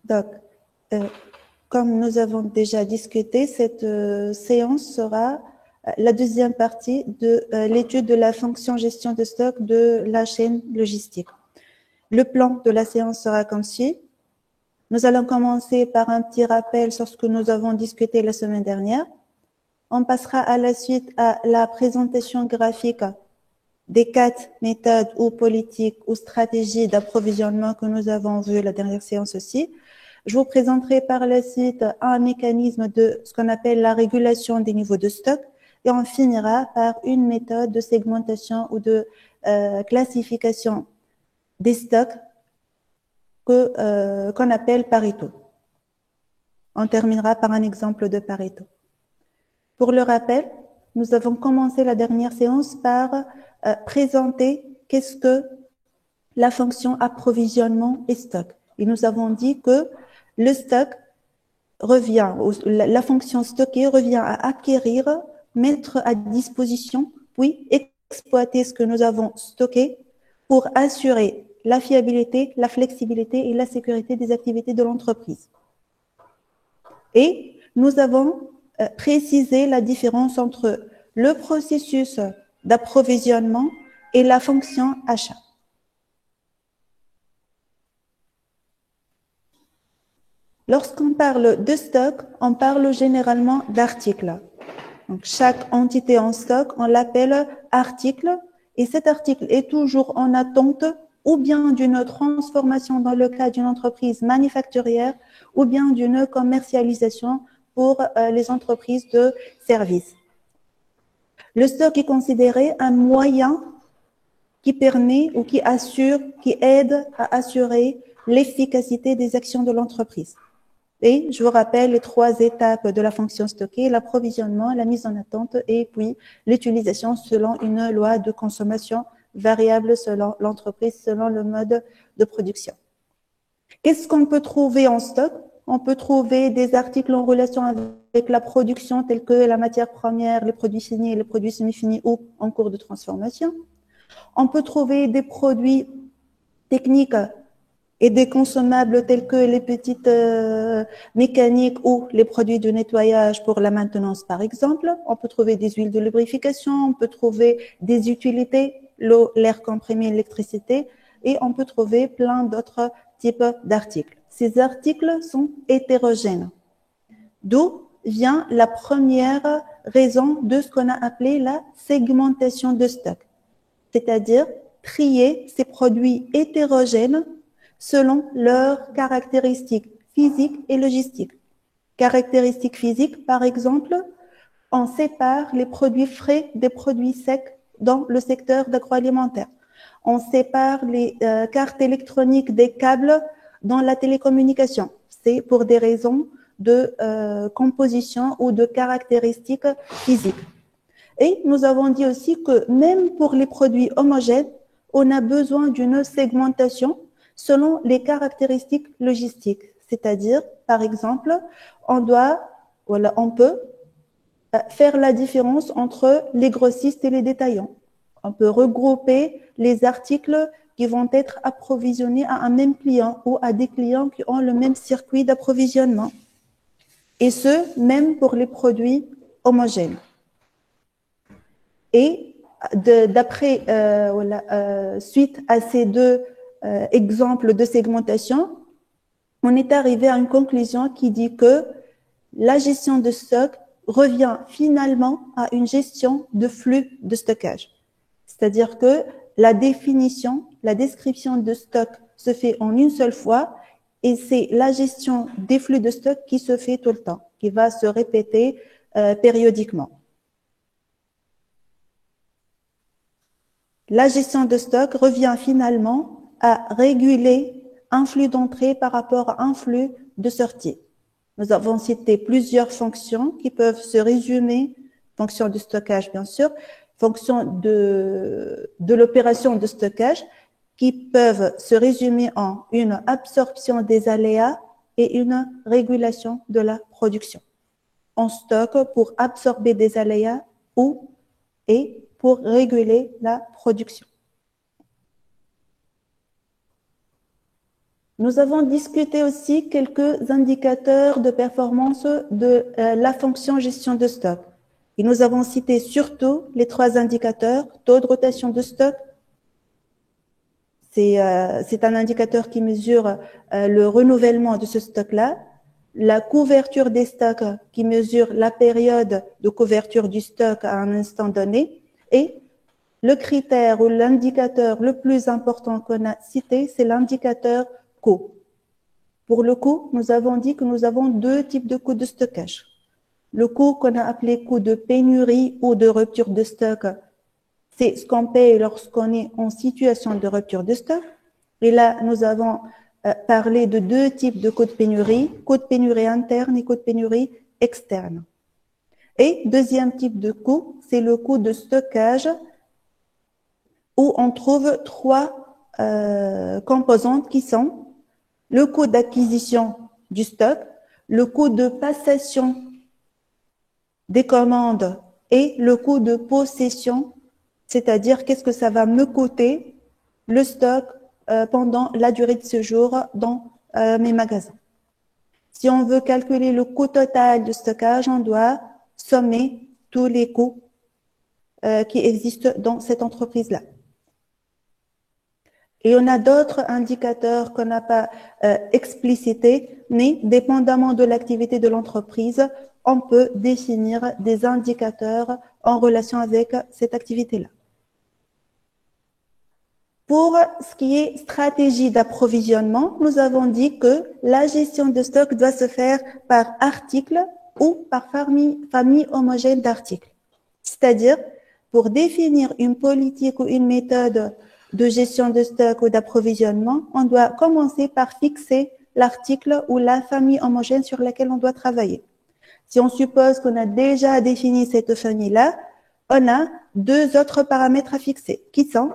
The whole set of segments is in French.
Donc, comme nous avons déjà discuté, cette séance sera la deuxième partie de l'étude de la fonction gestion de stock de la chaîne logistique. Le plan de la séance sera comme suit. Nous allons commencer par un petit rappel sur ce que nous avons discuté la semaine dernière. On passera à la suite à la présentation graphique des 4 méthodes ou politiques ou stratégies d'approvisionnement que nous avons vues la dernière séance aussi. Je vous présenterai par la suite un mécanisme de ce qu'on appelle la régulation des niveaux de stock et on finira par une méthode de segmentation ou de classification des stocks qu'on appelle Pareto. On terminera par un exemple de Pareto. Pour le rappel, nous avons commencé la dernière séance par présenter qu'est-ce que la fonction approvisionnement et stock. Et nous avons dit que le stock revient, la fonction stocker revient à acquérir, mettre à disposition, puis exploiter ce que nous avons stocké pour assurer la fiabilité, la flexibilité et la sécurité des activités de l'entreprise. Et nous avons précisé la différence entre le processus d'approvisionnement et la fonction achat. Lorsqu'on parle de stock, on parle généralement d'articles. Donc, chaque entité en stock, on l'appelle article, et cet article est toujours en attente ou bien d'une transformation dans le cas d'une entreprise manufacturière ou bien d'une commercialisation pour les entreprises de services. Le stock est considéré un moyen qui permet ou qui assure, qui aide à assurer l'efficacité des actions de l'entreprise. Et je vous rappelle les 3 étapes de la fonction stockée, l'approvisionnement, la mise en attente et puis l'utilisation selon une loi de consommation variable selon l'entreprise, selon le mode de production. Qu'est-ce qu'on peut trouver en stock? On peut trouver des articles en relation avec la production tels que la matière première, les produits finis, les produits semi-finis ou en cours de transformation. On peut trouver des produits techniques et des consommables tels que les petites mécaniques ou les produits de nettoyage pour la maintenance, par exemple. On peut trouver des huiles de lubrification, on peut trouver des utilités, l'eau, l'air comprimé, l'électricité, et on peut trouver plein d'autres types d'articles. Ces articles sont hétérogènes, d'où vient la première raison de ce qu'on a appelé la segmentation de stock, c'est-à-dire trier ces produits hétérogènes selon leurs caractéristiques physiques et logistiques. Caractéristiques physiques, par exemple, on sépare les produits frais des produits secs dans le secteur d'agroalimentaire. On sépare les cartes électroniques des câbles dans la télécommunication. C'est pour des raisons de composition ou de caractéristiques physiques. Et nous avons dit aussi que même pour les produits homogènes, on a besoin d'une segmentation selon les caractéristiques logistiques. C'est-à-dire, par exemple, on peut faire la différence entre les grossistes et les détaillants. On peut regrouper les articles qui vont être approvisionnés à un même client ou à des clients qui ont le même circuit d'approvisionnement. Et ce, même pour les produits homogènes. Et suite à ces 2 exemples de segmentation, on est arrivé à une conclusion qui dit que la gestion de stock revient finalement à une gestion de flux de stockage. C'est-à-dire que la description de stock se fait en une seule fois et c'est la gestion des flux de stock qui se fait tout le temps, qui va se répéter périodiquement. La gestion de stock revient finalement à réguler un flux d'entrée par rapport à un flux de sortie. Nous avons cité plusieurs fonctions qui peuvent se résumer, fonction de stockage bien sûr, fonction de l'opération de stockage, qui peuvent se résumer en une absorption des aléas et une régulation de la production. On stocke pour absorber des aléas et pour réguler la production. Nous avons discuté aussi quelques indicateurs de performance de la fonction gestion de stock. Et nous avons cité surtout les 3 indicateurs, taux de rotation de stock. C'est un indicateur qui mesure le renouvellement de ce stock-là. La couverture des stocks qui mesure la période de couverture du stock à un instant donné. Et le critère ou l'indicateur le plus important qu'on a cité, c'est l'indicateur coût. Pour le coût, nous avons dit que nous avons 2 types de coûts de stockage. Le coût qu'on a appelé coût de pénurie ou de rupture de stock, c'est ce qu'on paye lorsqu'on est en situation de rupture de stock. Et là, nous avons parlé de 2 types de coûts de pénurie interne et coût de pénurie externe. Et deuxième type de coût, c'est le coût de stockage où on trouve 3 composantes qui sont le coût d'acquisition du stock, le coût de passation des commandes et le coût de possession, c'est-à-dire qu'est-ce que ça va me coûter le stock pendant la durée de séjour dans mes magasins. Si on veut calculer le coût total de stockage, on doit sommer tous les coûts qui existent dans cette entreprise-là. Et on a d'autres indicateurs qu'on n'a pas explicités, mais dépendamment de l'activité de l'entreprise, on peut définir des indicateurs en relation avec cette activité-là. Pour ce qui est stratégie d'approvisionnement, nous avons dit que la gestion de stock doit se faire par article ou par famille homogène d'articles. C'est-à-dire, pour définir une politique ou une méthode de gestion de stock ou d'approvisionnement, on doit commencer par fixer l'article ou la famille homogène sur laquelle on doit travailler. Si on suppose qu'on a déjà défini cette famille-là, on a 2 autres paramètres à fixer, qui sont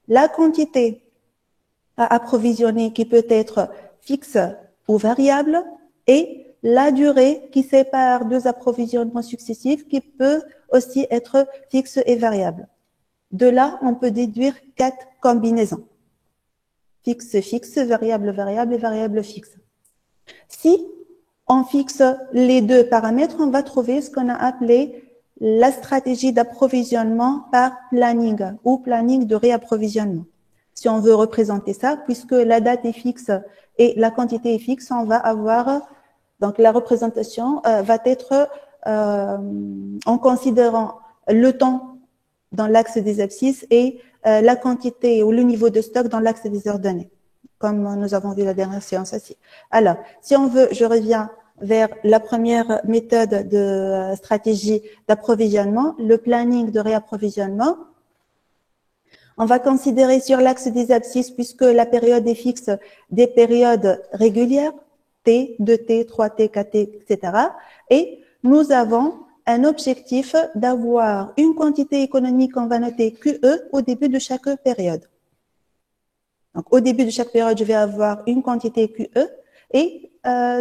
la quantité à approvisionner qui peut être fixe ou variable et la durée qui sépare 2 approvisionnements successifs qui peut aussi être fixe et variable. De là, on peut déduire 4 combinaisons. Fixe, fixe, variable, variable et variable fixe. Si on fixe les 2 paramètres, on va trouver ce qu'on a appelé la stratégie d'approvisionnement par planning ou planning de réapprovisionnement. Si on veut représenter ça, puisque la date est fixe et la quantité est fixe, on va avoir, donc la représentation va être en considérant le temps dans l'axe des abscisses et la quantité ou le niveau de stock dans l'axe des heures données, comme nous avons vu la dernière séance aussi. Alors, si on veut, je reviens vers la première méthode de stratégie d'approvisionnement, le planning de réapprovisionnement. On va considérer sur l'axe des abscisses, puisque la période est fixe, des périodes régulières, T, 2T, 3T, 4T, etc. Et nous avons un objectif d'avoir une quantité économique qu'on va noter QE au début de chaque période. Donc, au début de chaque période, je vais avoir une quantité QE et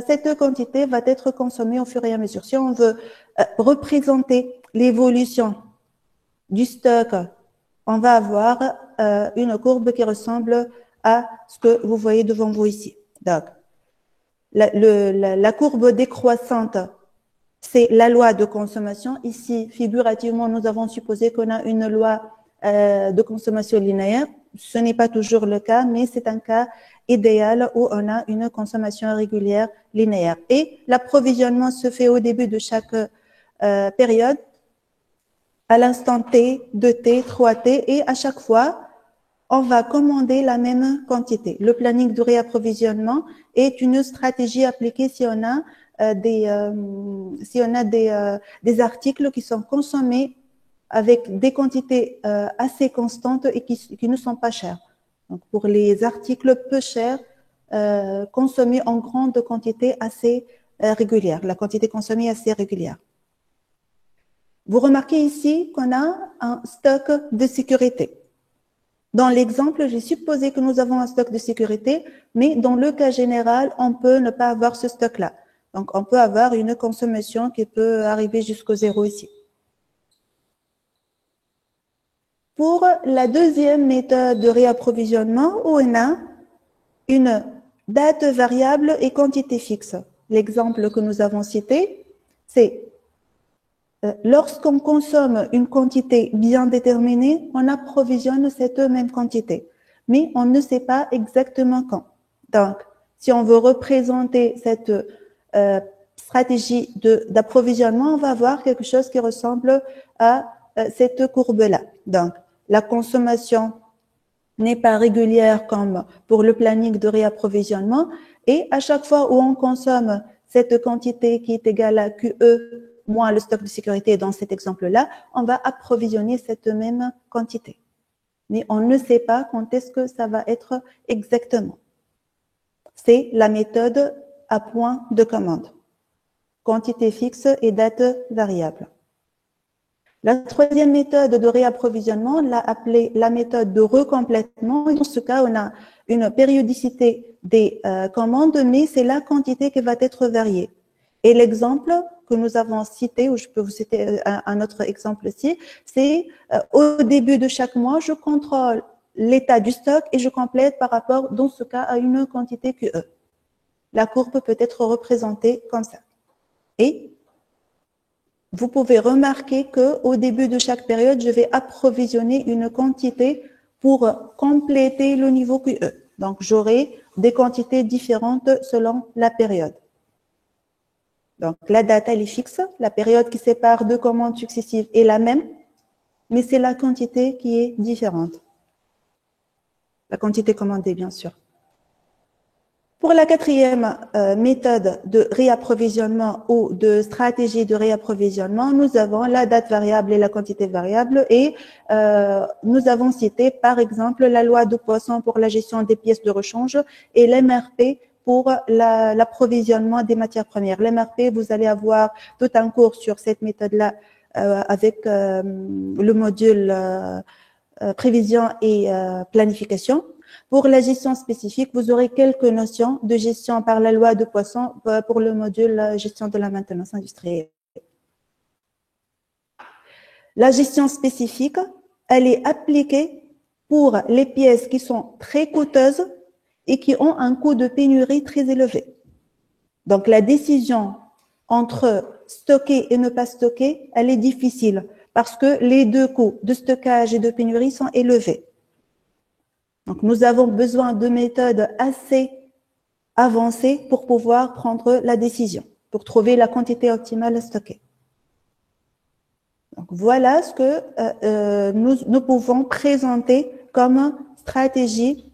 cette quantité va être consommée au fur et à mesure. Si on veut représenter l'évolution du stock, on va avoir une courbe qui ressemble à ce que vous voyez devant vous ici. Donc, la courbe décroissante, c'est la loi de consommation. Ici, figurativement, nous avons supposé qu'on a une loi de consommation linéaire. Ce n'est pas toujours le cas, mais c'est un cas idéal où on a une consommation régulière linéaire. Et l'approvisionnement se fait au début de chaque période, à l'instant T, 2T, 3T, et à chaque fois, on va commander la même quantité. Le planning de réapprovisionnement est une stratégie appliquée si on a des articles qui sont consommés avec des quantités assez constantes et qui ne sont pas chères. Donc, pour les articles peu chers, consommés en grande quantité assez régulière, la quantité consommée assez régulière. Vous remarquez ici qu'on a un stock de sécurité. Dans l'exemple, j'ai supposé que nous avons un stock de sécurité, mais dans le cas général, on peut ne pas avoir ce stock-là. Donc, on peut avoir une consommation qui peut arriver jusqu'au 0 ici. Pour la deuxième méthode de réapprovisionnement, on a une date variable et quantité fixe. L'exemple que nous avons cité, c'est lorsqu'on consomme une quantité bien déterminée, on approvisionne cette même quantité, mais on ne sait pas exactement quand. Donc, si on veut représenter cette stratégie d'approvisionnement, on va avoir quelque chose qui ressemble à cette courbe-là. Donc, la consommation n'est pas régulière comme pour le planning de réapprovisionnement, et à chaque fois où on consomme cette quantité qui est égale à QE moins le stock de sécurité dans cet exemple-là, on va approvisionner cette même quantité. Mais on ne sait pas quand est-ce que ça va être exactement. C'est la méthode à point de commande. Quantité fixe et date variable. La troisième méthode de réapprovisionnement, on l'a appelée la méthode de recomplètement. Dans ce cas, on a une périodicité des commandes, mais c'est la quantité qui va être variée. Et l'exemple que nous avons cité, ou je peux vous citer un autre exemple ici, c'est au début de chaque mois, je contrôle l'état du stock et je complète par rapport, dans ce cas, à une quantité QE. La courbe peut être représentée comme ça. Et vous pouvez remarquer qu'au début de chaque période, je vais approvisionner une quantité pour compléter le niveau QE. Donc, j'aurai des quantités différentes selon la période. Donc, la date, elle est fixe. La période qui sépare deux commandes successives est la même, mais c'est la quantité qui est différente. La quantité commandée, bien sûr. Pour la quatrième méthode de réapprovisionnement ou de stratégie de réapprovisionnement, nous avons la date variable et la quantité variable, et nous avons cité par exemple la loi de Poisson pour la gestion des pièces de rechange et l'MRP pour l'approvisionnement des matières premières. L'MRP, vous allez avoir tout un cours sur cette méthode-là avec le module prévision et planification. Pour la gestion spécifique, vous aurez quelques notions de gestion par la loi de Poisson pour le module gestion de la maintenance industrielle. La gestion spécifique, elle est appliquée pour les pièces qui sont très coûteuses et qui ont un coût de pénurie très élevé. Donc, la décision entre stocker et ne pas stocker, elle est difficile parce que les deux coûts de stockage et de pénurie sont élevés. Donc, nous avons besoin de méthodes assez avancées pour pouvoir prendre la décision, pour trouver la quantité optimale à stocker. Donc, voilà ce que nous pouvons présenter comme stratégie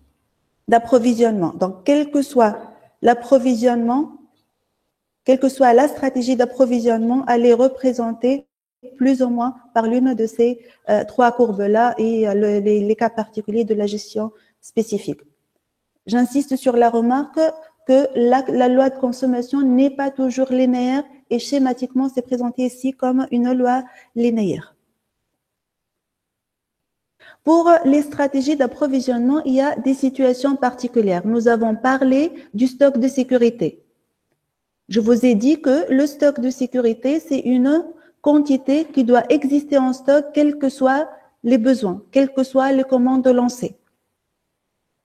d'approvisionnement. Donc, quel que soit l'approvisionnement, quelle que soit la stratégie d'approvisionnement, elle est représentée plus ou moins par l'une de ces trois courbes-là et les cas particuliers de la gestion spécifique. J'insiste sur la remarque que la loi de consommation n'est pas toujours linéaire et schématiquement, c'est présenté ici comme une loi linéaire. Pour les stratégies d'approvisionnement, il y a des situations particulières. Nous avons parlé du stock de sécurité. Je vous ai dit que le stock de sécurité, c'est une quantité qui doit exister en stock, quels que soient les besoins, quelles que soient les commandes lancées.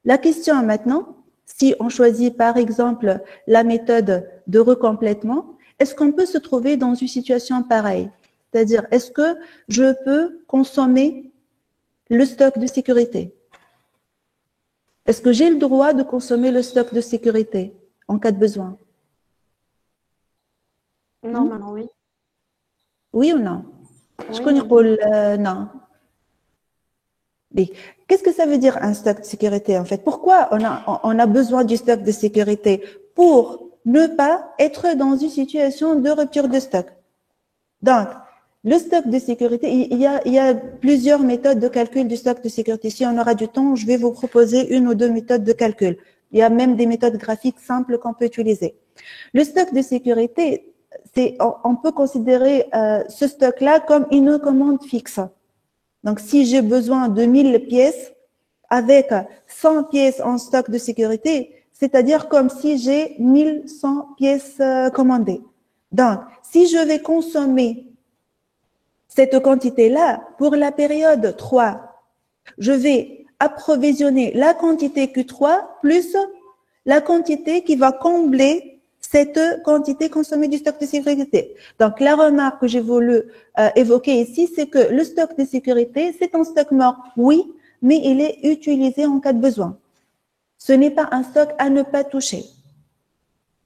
La question maintenant, si on choisit par exemple la méthode de recomplètement, est-ce qu'on peut se trouver dans une situation pareille? C'est-à-dire, est-ce que je peux consommer le stock de sécurité? Est-ce que j'ai le droit de consommer le stock de sécurité en cas de besoin? Normalement, oui. Oui ou non? Je Oui, connais non. Qu'est-ce que ça veut dire un stock de sécurité en fait? Pourquoi on a besoin du stock de sécurité? Pour ne pas être dans une situation de rupture de stock. Donc, le stock de sécurité, il y a plusieurs méthodes de calcul du stock de sécurité. Si on aura du temps, je vais vous proposer une ou deux méthodes de calcul. Il y a même des méthodes graphiques simples qu'on peut utiliser. Le stock de sécurité, on peut considérer ce stock-là comme une commande fixe. Donc, si j'ai besoin de 1000 pièces avec 100 pièces en stock de sécurité, c'est-à-dire comme si j'ai 1100 pièces commandées. Donc, si je vais consommer cette quantité-là pour la période 3, je vais approvisionner la quantité Q3 plus la quantité qui va combler cette quantité consommée du stock de sécurité. Donc, la remarque que j'ai voulu évoquer ici, c'est que le stock de sécurité, c'est un stock mort, oui, mais il est utilisé en cas de besoin. Ce n'est pas un stock à ne pas toucher.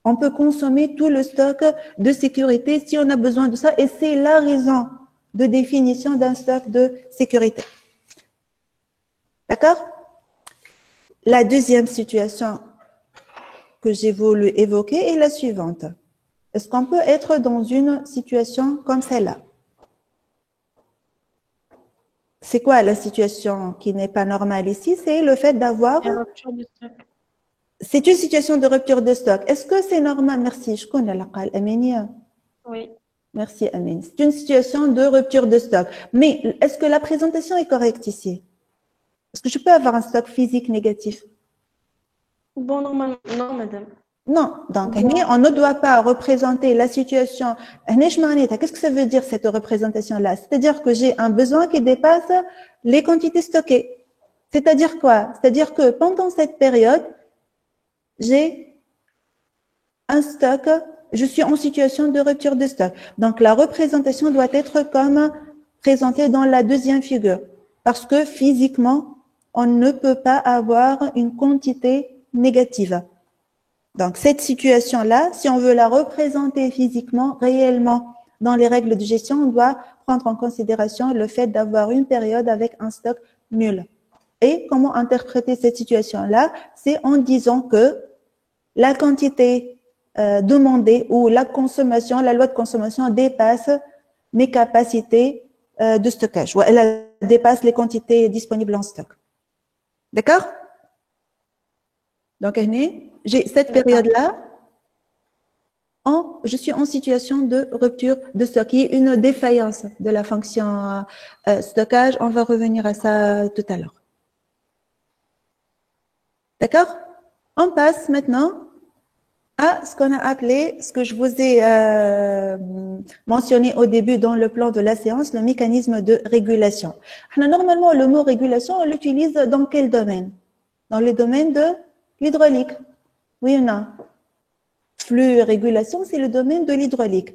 On peut consommer tout le stock de sécurité si on a besoin de ça, et c'est la raison de définition d'un stock de sécurité. D'accord? La deuxième situation que j'ai voulu évoquer est la suivante. Est-ce qu'on peut être dans une situation comme celle-là? C'est quoi la situation qui n'est pas normale ici? C'est le fait d'avoir... C'est une situation de rupture de stock. Est-ce que c'est normal? Merci. Je connais la qal, Aminia. Oui. Merci, Amine. C'est une situation de rupture de stock. Mais est-ce que la présentation est correcte ici? Est-ce que je peux avoir un stock physique négatif? Bon, normalement, non, madame. Non. Donc, on ne doit pas représenter la situation. Qu'est-ce que ça veut dire, cette représentation-là? C'est-à-dire que j'ai un besoin qui dépasse les quantités stockées. C'est-à-dire quoi? C'est-à-dire que pendant cette période, j'ai un stock, je suis en situation de rupture de stock. Donc, la représentation doit être comme présentée dans la deuxième figure. Parce que physiquement, on ne peut pas avoir une quantité négative. Donc, cette situation-là, si on veut la représenter physiquement, réellement, dans les règles de gestion, on doit prendre en considération le fait d'avoir une période avec un stock nul. Et comment interpréter cette situation-là? C'est en disant que la quantité demandée ou la consommation, la loi de consommation dépasse mes capacités de stockage. Ou elle dépasse les quantités disponibles en stock. D'accord? Donc, j'ai cette période-là, je suis en situation de rupture de stock, qui est une défaillance de la fonction stockage. On va revenir à ça tout à l'heure. D'accord? On passe maintenant à ce qu'on a appelé, ce que je vous ai mentionné au début dans le plan de la séance, le mécanisme de régulation. Normalement, le mot régulation, on l'utilise dans quel domaine? Dans les domaines de l'hydraulique. Oui ou non? Flux régulation, c'est le domaine de l'hydraulique.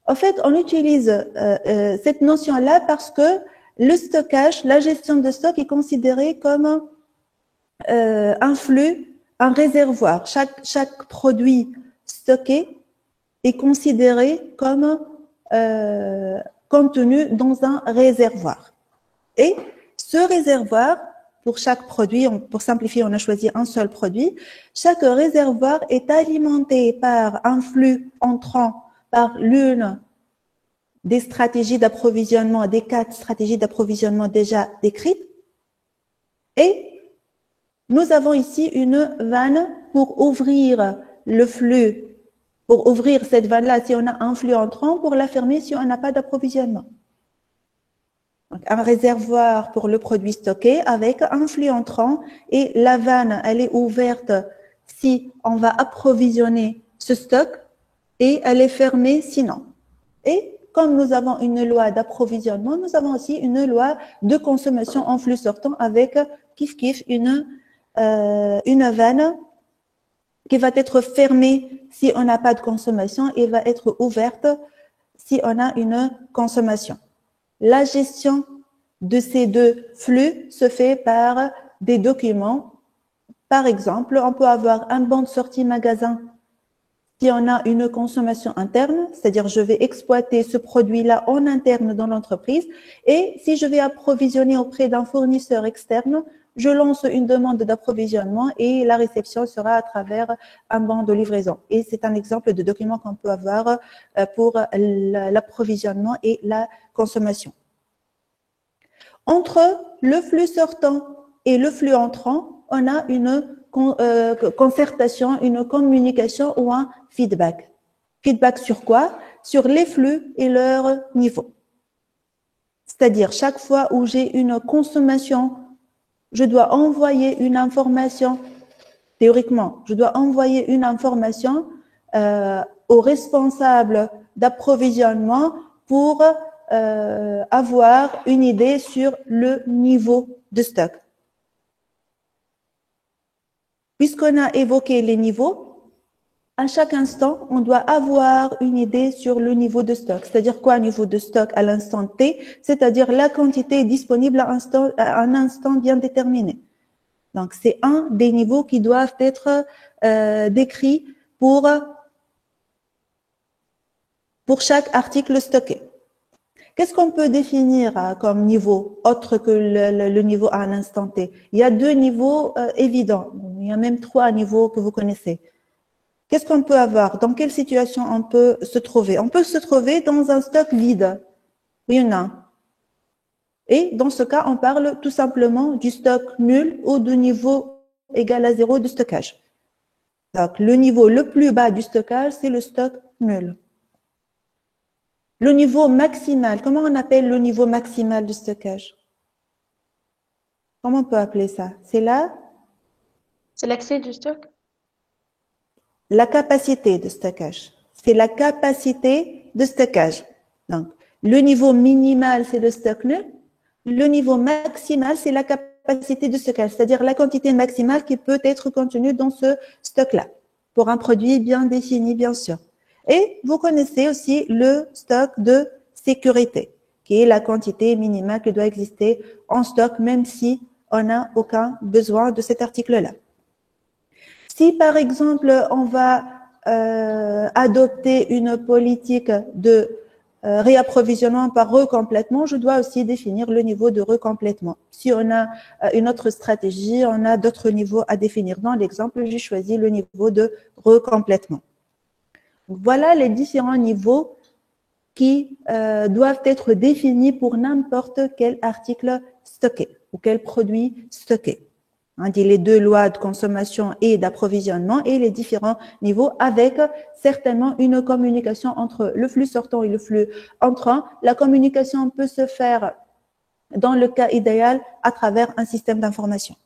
En fait, on utilise cette notion-là parce que le stockage, la gestion de stock est considérée comme un flux, un réservoir. Chaque produit stocké est considéré comme contenu dans un réservoir. Et ce réservoir, pour chaque produit, pour simplifier, on a choisi un seul produit. Chaque réservoir est alimenté par un flux entrant par l'une des stratégies d'approvisionnement, des 4 stratégies d'approvisionnement déjà décrites. Et nous avons ici une vanne pour ouvrir le flux, pour ouvrir cette vanne-là si on a un flux entrant, pour la fermer si on n'a pas d'approvisionnement. Un réservoir pour le produit stocké avec un flux entrant et la vanne, elle est ouverte si on va approvisionner ce stock et elle est fermée sinon. Et comme nous avons une loi d'approvisionnement, nous avons aussi une loi de consommation en flux sortant avec kiff une vanne qui va être fermée si on n'a pas de consommation et va être ouverte si on a une consommation. La gestion de ces deux flux se fait par des documents. Par exemple, on peut avoir un bon de sortie magasin si on a une consommation interne, c'est-à-dire je vais exploiter ce produit-là en interne dans l'entreprise, et si je vais approvisionner auprès d'un fournisseur externe, je lance une demande d'approvisionnement et la réception sera à travers un banc de livraison. Et c'est un exemple de document qu'on peut avoir pour l'approvisionnement et la consommation. Entre le flux sortant et le flux entrant, on a une concertation, une communication ou un feedback. Feedback sur quoi? Sur les flux et leur niveau. C'est-à-dire, chaque fois où j'ai une consommation, je dois envoyer une information, théoriquement, je dois envoyer une information au responsable d'approvisionnement pour avoir une idée sur le niveau de stock. Puisqu'on a évoqué les niveaux, à chaque instant, on doit avoir une idée sur le niveau de stock. C'est-à-dire quoi, niveau de stock à l'instant T? C'est-à-dire la quantité disponible à un instant bien déterminé. Donc, c'est un des niveaux qui doivent être décrits pour chaque article stocké. Qu'est-ce qu'on peut définir comme niveau autre que le niveau à un instant T? Il y a deux niveaux évidents. Il y a même trois niveaux que vous connaissez. Qu'est-ce qu'on peut avoir? Dans quelle situation on peut se trouver? On peut se trouver dans un stock vide. Oui ou non? Et dans ce cas, on parle tout simplement du stock nul ou du niveau égal à 0 de stockage. Donc, le niveau le plus bas du stockage, c'est le stock nul. Le niveau maximal, comment on appelle le niveau maximal du stockage? Comment on peut appeler ça? C'est C'est l'accès du stock? la capacité de stockage. C'est la capacité de stockage. Donc, le niveau minimal, c'est le stock nul. Le niveau maximal, c'est la capacité de stockage, c'est-à-dire la quantité maximale qui peut être contenue dans ce stock-là, pour un produit bien défini, bien sûr. Et vous connaissez aussi le stock de sécurité, qui est la quantité minimale qui doit exister en stock, même si on n'a aucun besoin de cet article-là. Si, par exemple, on va adopter une politique de réapprovisionnement par recomplètement, je dois aussi définir le niveau de recomplètement. Si on a une autre stratégie, on a d'autres niveaux à définir. Dans l'exemple, j'ai choisi le niveau de recomplètement. Voilà les différents niveaux qui doivent être définis pour n'importe quel article stocké ou quel produit stocké. On dit les deux lois de consommation et d'approvisionnement et les différents niveaux avec certainement une communication entre le flux sortant et le flux entrant. La communication peut se faire dans le cas idéal à travers un système d'information.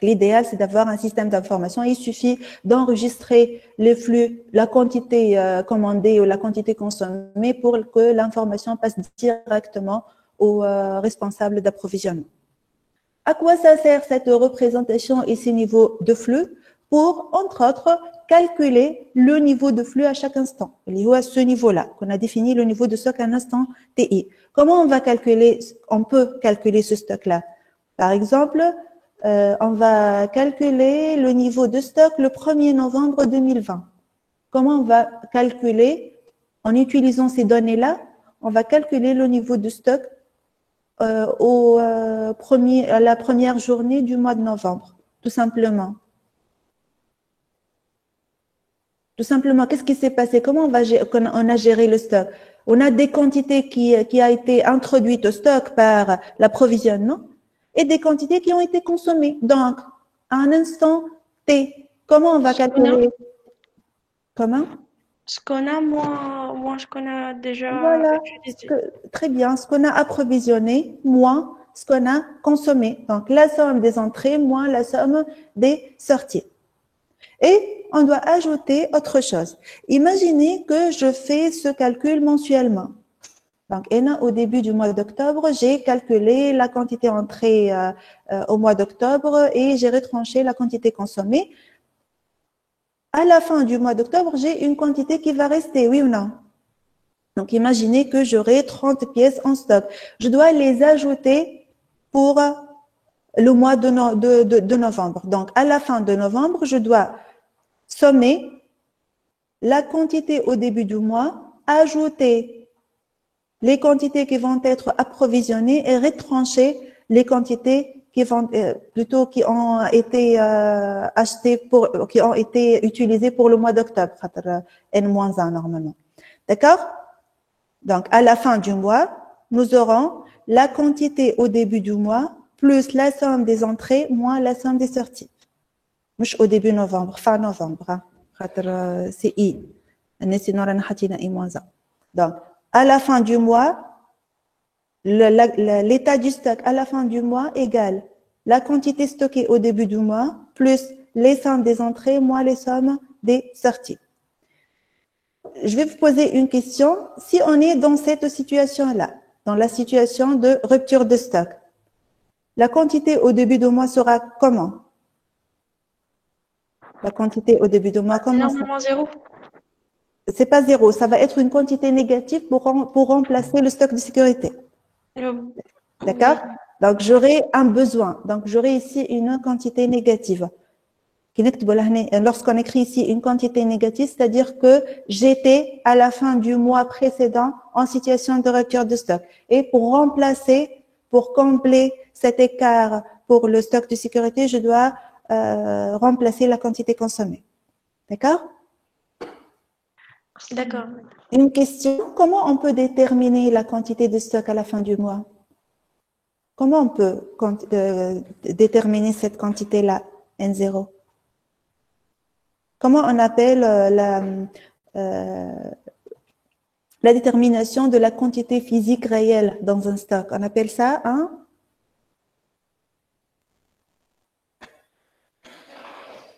L'idéal, c'est d'avoir un système d'information. Il suffit d'enregistrer les flux, la quantité commandée ou la quantité consommée pour que l'information passe directement au responsable d'approvisionnement. À quoi ça sert cette représentation et ces niveaux de flux? Pour, entre autres, calculer le niveau de flux à chaque instant. Lié à ce niveau-là, qu'on a défini le niveau de stock à un instant TI. Comment on va calculer, on peut calculer ce stock-là? Par exemple, on va calculer le niveau de stock le 1er novembre 2020. Comment on va calculer, en utilisant ces données-là, on va calculer le niveau de stock à la première journée du mois de novembre, tout simplement. Tout simplement, qu'est-ce qui s'est passé? Comment on a géré le stock? On a des quantités qui a été introduites au stock par l'approvisionnement et des quantités qui ont été consommées. Donc, à un instant T, comment on va calculer? Comment? Ce qu'on a, moins ce qu'on a déjà Voilà, utilisé. très bien. Ce qu'on a approvisionné, moins ce qu'on a consommé. Donc, la somme des entrées, moins la somme des sorties. Et on doit ajouter autre chose. Imaginez que je fais ce calcul mensuellement. Donc, au début du mois d'octobre, j'ai calculé la quantité entrée au mois d'octobre et j'ai retranché la quantité consommée. À la fin du mois d'octobre, j'ai une quantité qui va rester, oui ou non? Donc, imaginez que j'aurai 30 pièces en stock. Je dois les ajouter pour le mois de novembre. Donc, à la fin de novembre, je dois sommer la quantité au début du mois, ajouter les quantités qui vont être approvisionnées et retrancher les quantités qui vont qui ont été achetées qui ont été utilisées pour le mois d'octobre, N-1 normalement. D'accord? Donc, à la fin du mois, nous aurons la quantité au début du mois plus la somme des entrées moins la somme des sorties. مش au début novembre, fin novembre. C'est I. Donc, à la fin du mois, l'état du stock à la fin du mois égale la quantité stockée au début du mois plus les sommes des entrées moins les sommes des sorties. Je vais vous poser une question. Si on est dans cette situation-là, dans la situation de rupture de stock, la quantité au début du mois sera comment? La quantité au début du mois, C'est comment ça? normalement zéro. C'est pas zéro, ça va être une quantité négative pour remplacer le stock de sécurité. Le- D'accord? Oui. Donc, j'aurai un besoin. Donc, j'aurai ici une quantité négative. Lorsqu'on écrit ici une quantité négative, c'est-à-dire que j'étais à la fin du mois précédent en situation de rupture de stock. Et pour remplacer, pour combler cet écart pour le stock de sécurité, je dois remplacer la quantité consommée. D'accord? D'accord. Une question, comment on peut déterminer la quantité de stock à la fin du mois? Comment on peut déterminer cette quantité-là, N0? Comment on appelle la détermination de la quantité physique réelle dans un stock? On appelle ça un...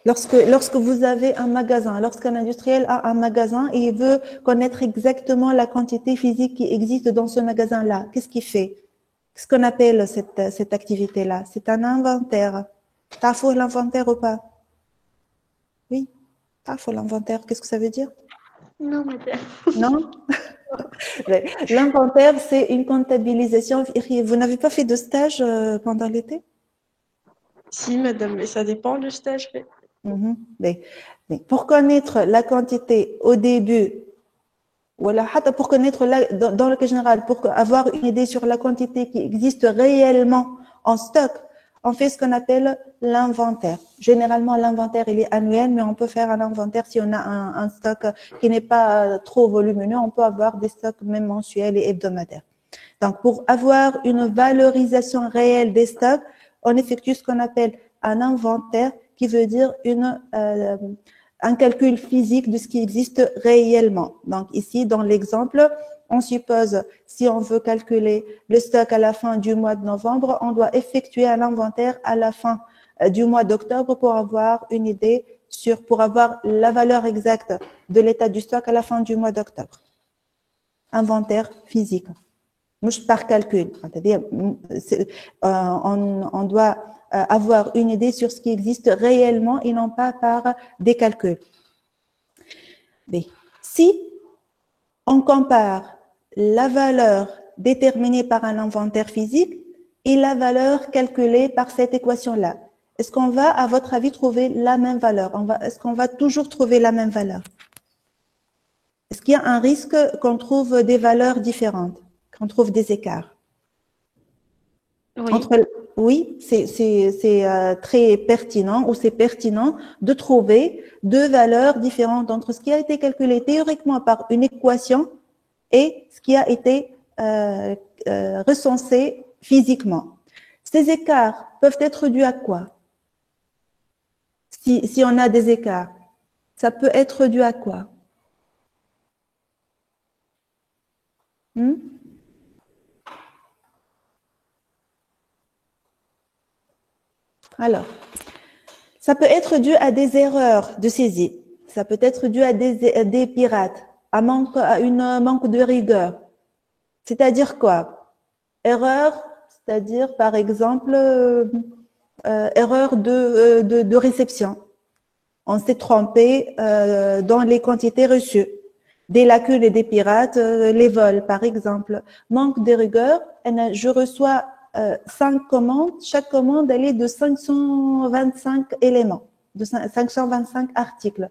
Lorsque vous avez un magasin, lorsqu'un industriel a un magasin et il veut connaître exactement la quantité physique qui existe dans ce magasin-là, qu'est-ce qu'il fait? Qu'est-ce qu'on appelle cette activité-là? C'est un inventaire. T'as fait l'inventaire ou pas? Oui, t'as fait l'inventaire. Qu'est-ce que ça veut dire? Non, madame. Non? L'inventaire, c'est une comptabilisation. Vous n'avez pas fait de stage pendant l'été? Si, madame, mais ça dépend du stage fait. Mais pour connaître la quantité au début, voilà, pour connaître dans le cas général, pour avoir une idée sur la quantité qui existe réellement en stock, on fait ce qu'on appelle l'inventaire. Généralement, l'inventaire, il est annuel, mais on peut faire un inventaire si on a un stock qui n'est pas trop volumineux. On peut avoir des stocks même mensuels et hebdomadaires. Donc, pour avoir une valorisation réelle des stocks, on effectue ce qu'on appelle un inventaire, qui veut dire un calcul physique de ce qui existe réellement. Donc, ici, dans l'exemple, on suppose, si on veut calculer le stock à la fin du mois de novembre, on doit effectuer un inventaire à la fin du mois d'octobre pour avoir une idée pour avoir la valeur exacte de l'état du stock à la fin du mois d'octobre. Inventaire physique. Par calcul. C'est-à-dire, on doit avoir une idée sur ce qui existe réellement et non pas par des calculs. Mais si on compare la valeur déterminée par un inventaire physique et la valeur calculée par cette équation-là, est-ce qu'on va, à votre avis, trouver la même valeur? Est-ce qu'on va toujours trouver la même valeur? Est-ce qu'il y a un risque qu'on trouve des valeurs différentes, qu'on trouve des écarts? Oui. Oui, c'est très pertinent ou c'est pertinent de trouver deux valeurs différentes entre ce qui a été calculé théoriquement par une équation et ce qui a été recensé physiquement. Ces écarts peuvent être dus à quoi? Si on a des écarts, ça peut être dû à quoi? Alors, ça peut être dû à des erreurs de saisie. Ça peut être dû à des pirates, à une manque de rigueur. C'est-à-dire quoi? Erreur, c'est-à-dire par exemple erreur de réception. On s'est trompé dans les quantités reçues. Des lacunes et des pirates, les vols par exemple. Manque de rigueur, je reçois 5 commandes, chaque commande elle est de 525 éléments, de 525 articles.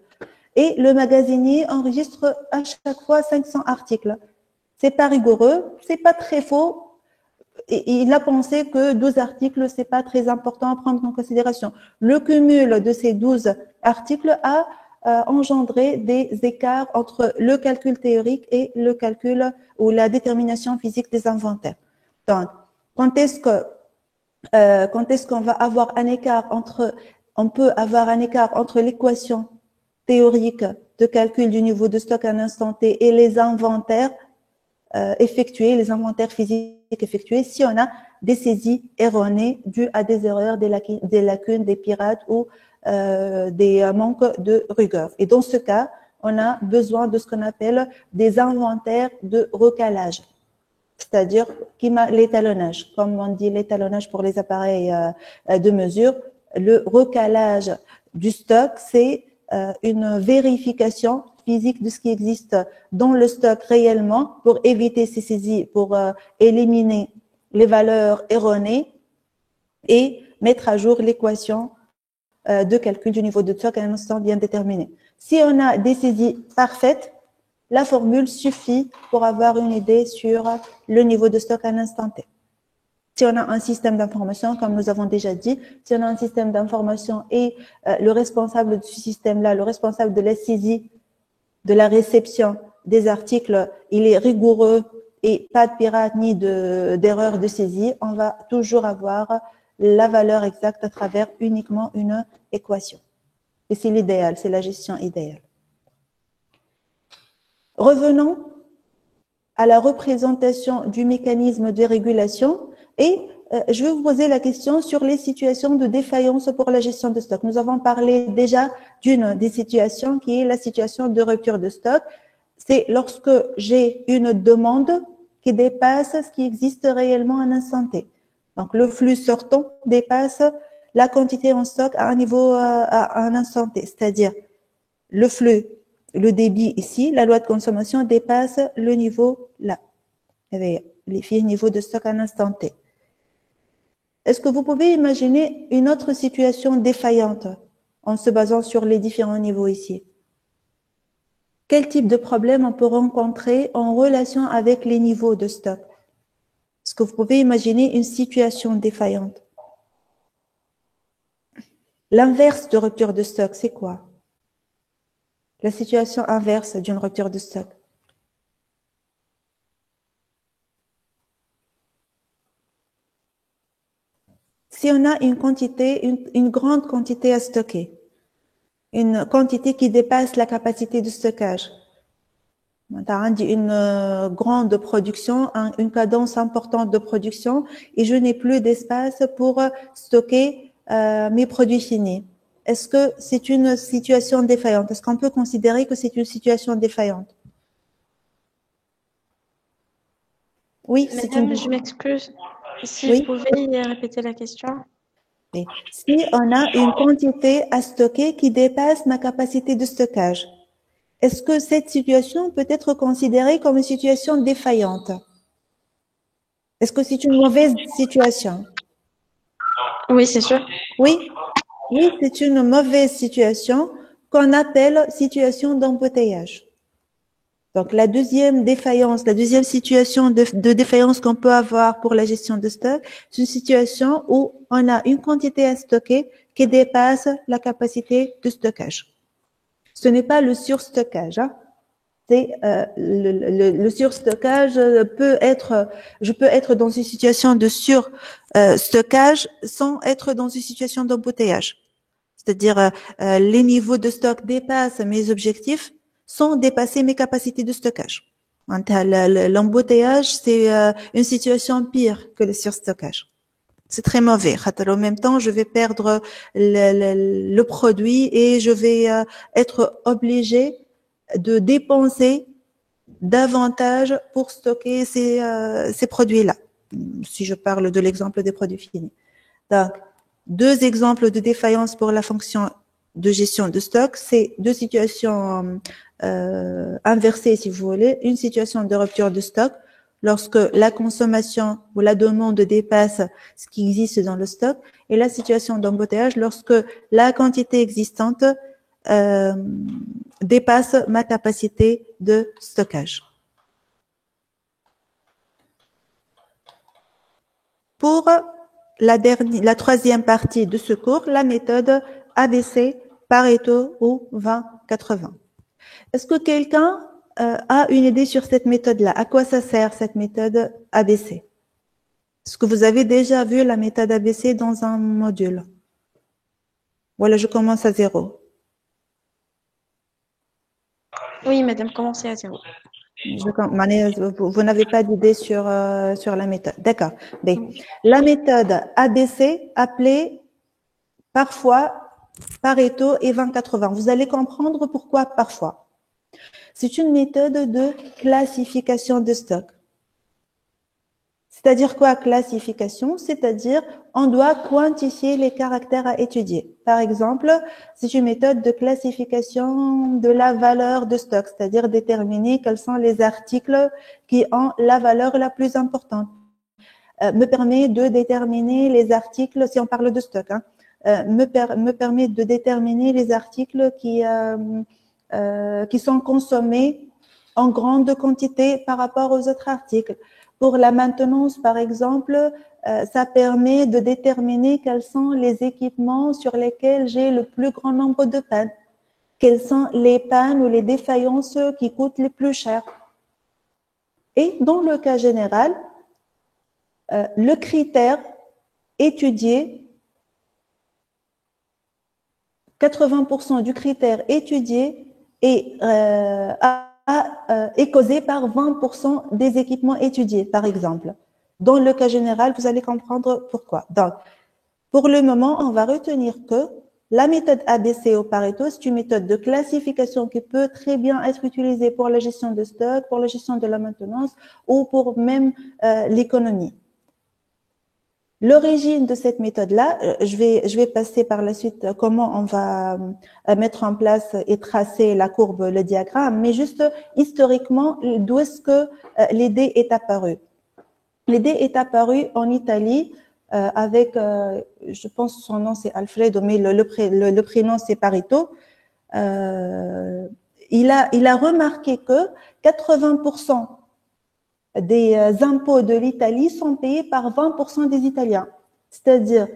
Et le magasinier enregistre à chaque fois 500 articles. C'est pas rigoureux, c'est pas très faux. Et il a pensé que 12 articles, c'est pas très important à prendre en considération. Le cumul de ces 12 articles a engendré des écarts entre le calcul théorique et le calcul ou la détermination physique des inventaires. Donc, quand est-ce qu'on va avoir un écart on peut avoir un écart entre l'équation théorique de calcul du niveau de stock à un instant T et les inventaires effectués, les inventaires physiques effectués, si on a des saisies erronées dues à des erreurs, des lacunes, des pirates ou des manques de rigueur. Et dans ce cas, on a besoin de ce qu'on appelle des inventaires de recalage, c'est-à-dire l'étalonnage. Comme on dit l'étalonnage pour les appareils de mesure, le recalage du stock, c'est une vérification physique de ce qui existe dans le stock réellement pour éviter ces saisies, pour éliminer les valeurs erronées et mettre à jour l'équation de calcul du niveau de stock à un instant bien déterminé. Si on a des saisies parfaites, la formule suffit pour avoir une idée sur le niveau de stock à l'instant T. Si on a un système d'information, comme nous avons déjà dit, si on a un système d'information et le responsable de ce système-là, le responsable de la saisie, de la réception des articles, il est rigoureux et pas de pirate ni d'erreur de saisie, on va toujours avoir la valeur exacte à travers uniquement une équation. Et c'est l'idéal, c'est la gestion idéale. Revenons à la représentation du mécanisme de régulation et je vais vous poser la question sur les situations de défaillance pour la gestion de stock. Nous avons parlé déjà d'une des situations qui est la situation de rupture de stock. C'est lorsque j'ai une demande qui dépasse ce qui existe réellement à un instant T. Donc, le flux sortant dépasse la quantité en stock à un niveau, à un instant T. C'est-à-dire, le flux, le débit ici, la loi de consommation dépasse le niveau là. Avec les niveaux de stock à un instant T. Est-ce que vous pouvez imaginer une autre situation défaillante en se basant sur les différents niveaux ici? Quel type de problème on peut rencontrer en relation avec les niveaux de stock? Est-ce que vous pouvez imaginer une situation défaillante? L'inverse de rupture de stock, c'est quoi? La situation inverse d'une rupture de stock. Si on a une quantité, une grande quantité à stocker, une quantité qui dépasse la capacité de stockage, une grande production, une cadence importante de production et je n'ai plus d'espace pour stocker mes produits finis. Est-ce que c'est une situation défaillante? Est-ce qu'on peut considérer que c'est une situation défaillante? Oui, c'est une... Madame, je m'excuse. Si Oui. vous pouvez répéter la question. Oui. Si on a une quantité à stocker qui dépasse ma capacité de stockage, est-ce que cette situation peut être considérée comme une situation défaillante? Est-ce que c'est une mauvaise situation? Oui, c'est sûr. Oui, oui, c'est une mauvaise situation qu'on appelle situation d'embouteillage. Donc, la deuxième défaillance, la deuxième situation de défaillance qu'on peut avoir pour la gestion de stock, c'est une situation où on a une quantité à stocker qui dépasse la capacité de stockage. Ce n'est pas le surstockage, hein. C'est le surstockage peut être, je peux être dans une situation de surstockage sans être dans une situation d'embouteillage. C'est-à-dire les niveaux de stock dépassent mes objectifs sans dépasser mes capacités de stockage. L'embouteillage, c'est une situation pire que le surstockage. C'est très mauvais. En même temps, je vais perdre le produit et je vais être obligé de dépenser davantage pour stocker ces produits-là, si je parle de l'exemple des produits finis. Donc, deux exemples de défaillance pour la fonction de gestion de stock, c'est deux situations inversées, si vous voulez. Une situation de rupture de stock, lorsque la consommation ou la demande dépasse ce qui existe dans le stock, et la situation d'embouteillage, lorsque la quantité existante dépasse ma capacité de stockage. Pour la troisième partie de ce cours, la méthode ABC, Pareto ou 20-80. Est-ce que quelqu'un a une idée sur cette méthode-là? À quoi ça sert cette méthode ABC? Est-ce que vous avez déjà vu la méthode ABC dans un module? Voilà, je commence à 0. Oui, madame, commencez à 0. Vous n'avez pas d'idée sur la méthode. D'accord. La méthode ABC, appelée parfois Pareto et 20-80. Vous allez comprendre pourquoi parfois. C'est une méthode de classification de stock. C'est-à-dire quoi, classification? C'est-à-dire, on doit quantifier les caractères à étudier. Par exemple, c'est une méthode de classification de la valeur de stock, c'est-à-dire déterminer quels sont les articles qui ont la valeur la plus importante. Me permet de déterminer les articles, si on parle de stock, hein, me permet de déterminer les articles qui sont consommés en grande quantité par rapport aux autres articles. Pour la maintenance, par exemple, ça permet de déterminer quels sont les équipements sur lesquels j'ai le plus grand nombre de pannes. Quelles sont les pannes ou les défaillances qui coûtent les plus cher. Et dans le cas général, le critère étudié, 80% du critère étudié est causé par 20% des équipements étudiés, par exemple. Dans le cas général, vous allez comprendre pourquoi. Donc, pour le moment, on va retenir que la méthode ABC au Pareto, c'est une méthode de classification qui peut très bien être utilisée pour la gestion de stock, pour la gestion de la maintenance ou pour même l'économie. L'origine de cette méthode-là, je vais passer par la suite comment on va mettre en place et tracer la courbe, le diagramme, mais juste historiquement, d'où est-ce que l'idée est apparue? L'idée est apparue en Italie avec, je pense son nom c'est Alfredo, mais le prénom c'est Pareto. Il a remarqué que 80% des impôts de l'Italie sont payés par 20% des Italiens. C'est-à-dire,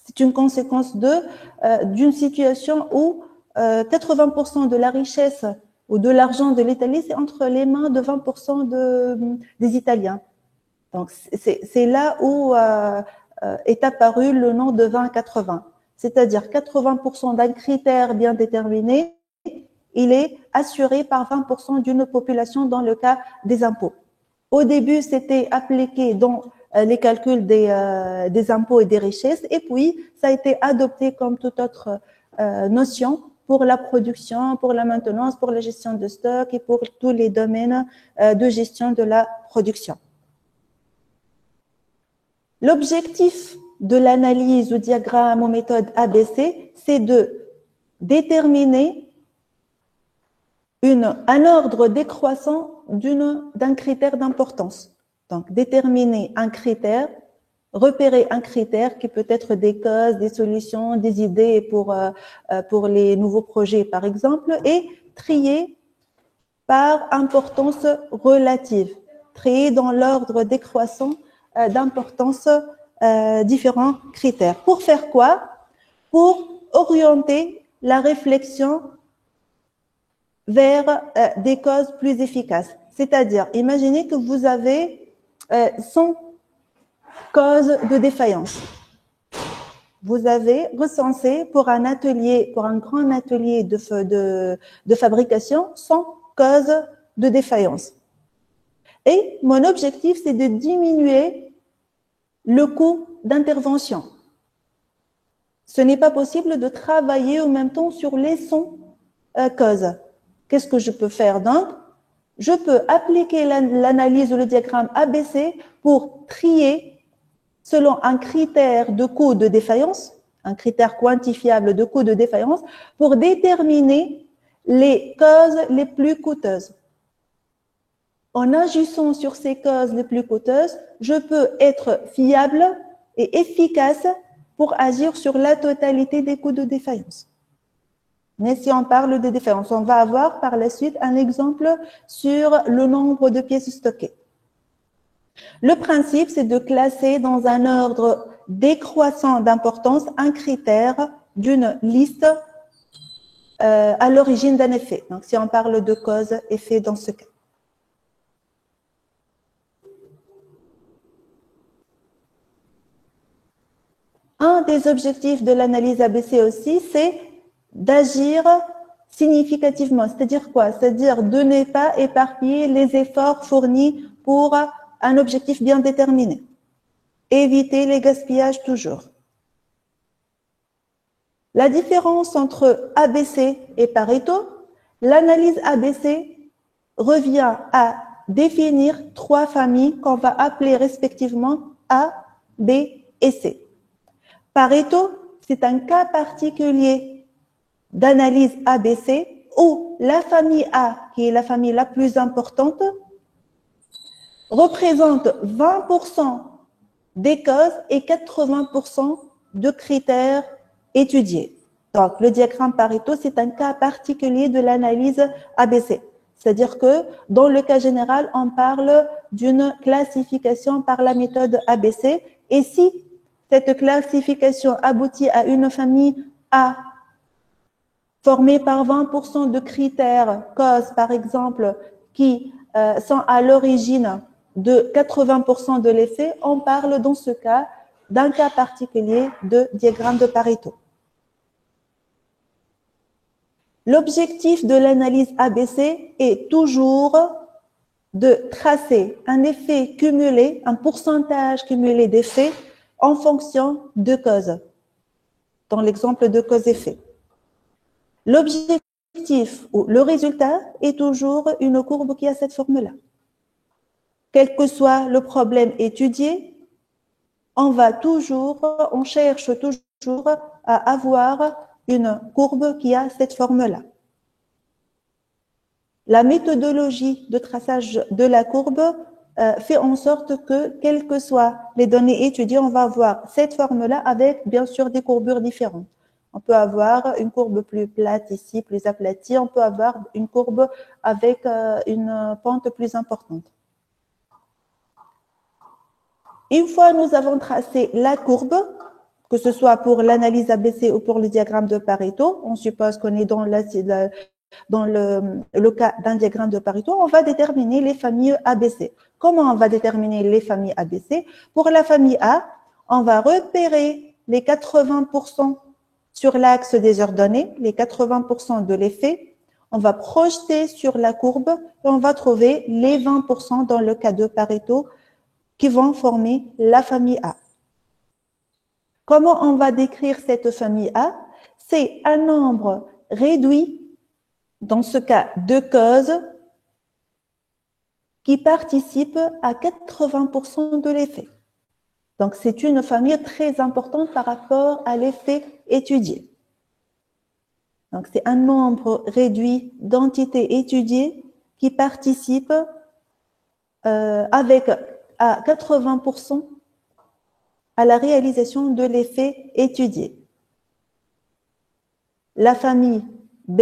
c'est une conséquence d'une situation où 80% de la richesse ou de l'argent de l'Italie, c'est entre les mains de 20% des Italiens. Donc, c'est là où est apparu le nom de 20-80. C'est-à-dire 80% d'un critère bien déterminé, il est assuré par 20% d'une population dans le cas des impôts. Au début, c'était appliqué dans les calculs des impôts et des richesses, et puis ça a été adopté comme toute autre notion pour la production, pour la maintenance, pour la gestion de stock et pour tous les domaines de gestion de la production. L'objectif de l'analyse au diagramme aux méthodes ABC, c'est de déterminer un ordre décroissant d'un critère d'importance. Donc, déterminer un critère, repérer un critère qui peut être des causes, des solutions, des idées pour les nouveaux projets, par exemple, et trier par importance relative, trier dans l'ordre décroissant d'importance différents critères. Pour faire quoi? Pour orienter la réflexion vers des causes plus efficaces. C'est-à-dire, imaginez que vous avez 100 causes de défaillance. Vous avez recensé pour un atelier, pour un grand atelier de fabrication, 100 causes de défaillance. Et mon objectif, c'est de diminuer le coût d'intervention. Ce n'est pas possible de travailler en même temps sur les 100 causes. Qu'est-ce que je peux faire donc? Je peux appliquer l'analyse ou le diagramme ABC pour trier selon un critère de coût de défaillance, un critère quantifiable de coût de défaillance, pour déterminer les causes les plus coûteuses. En agissant sur ces causes les plus coûteuses, je peux être fiable et efficace pour agir sur la totalité des coûts de défaillance. Mais si on parle de défaillance, on va avoir par la suite un exemple sur le nombre de pièces stockées. Le principe, c'est de classer dans un ordre décroissant d'importance un critère d'une liste à l'origine d'un effet. Donc, si on parle de cause-effet dans ce cas. Un des objectifs de l'analyse ABC aussi, c'est d'agir significativement. C'est-à-dire quoi? C'est-à-dire de ne pas éparpiller les efforts fournis pour un objectif bien déterminé. Éviter les gaspillages toujours. La différence entre ABC et Pareto, l'analyse ABC revient à définir trois familles qu'on va appeler respectivement A, B et C. Pareto, c'est un cas particulier d'analyse ABC où la famille A, qui est la famille la plus importante, représente 20% des causes et 80% de critères étudiés. Donc, le diagramme Pareto, c'est un cas particulier de l'analyse ABC. C'est-à-dire que dans le cas général, on parle d'une classification par la méthode ABC. Et si cette classification aboutit à une famille A formée par 20% de critères, causes par exemple, qui sont à l'origine de 80% de l'effet, on parle dans ce cas d'un cas particulier de diagramme de Pareto. L'objectif de l'analyse ABC est toujours de tracer un effet cumulé, un pourcentage cumulé d'effets en fonction de causes, dans l'exemple de cause-effet. L'objectif ou le résultat est toujours une courbe qui a cette forme-là. Quel que soit le problème étudié, on cherche toujours à avoir une courbe qui a cette forme-là. La méthodologie de traçage de la courbe fait en sorte que, quelles que soient les données étudiées, on va avoir cette forme-là avec, bien sûr, des courbures différentes. On peut avoir une courbe plus plate ici, plus aplatie. On peut avoir une courbe avec une pente plus importante. Une fois nous avons tracé la courbe, que ce soit pour l'analyse ABC ou pour le diagramme de Pareto, on suppose qu'on est dans le cas d'un diagramme de Pareto, on va déterminer les familles ABC. Comment on va déterminer les familles ABC? Pour la famille A, on va repérer les 80% sur l'axe des ordonnées, les 80% de l'effet. On va projeter sur la courbe et on va trouver les 20% dans le cas de Pareto qui vont former la famille A. Comment on va décrire cette famille A? C'est un nombre réduit, dans ce cas de causes, qui participent à 80% de l'effet. Donc, c'est une famille très importante par rapport à l'effet étudié. Donc, c'est un nombre réduit d'entités étudiées qui participent avec à 80% à la réalisation de l'effet étudié. La famille B,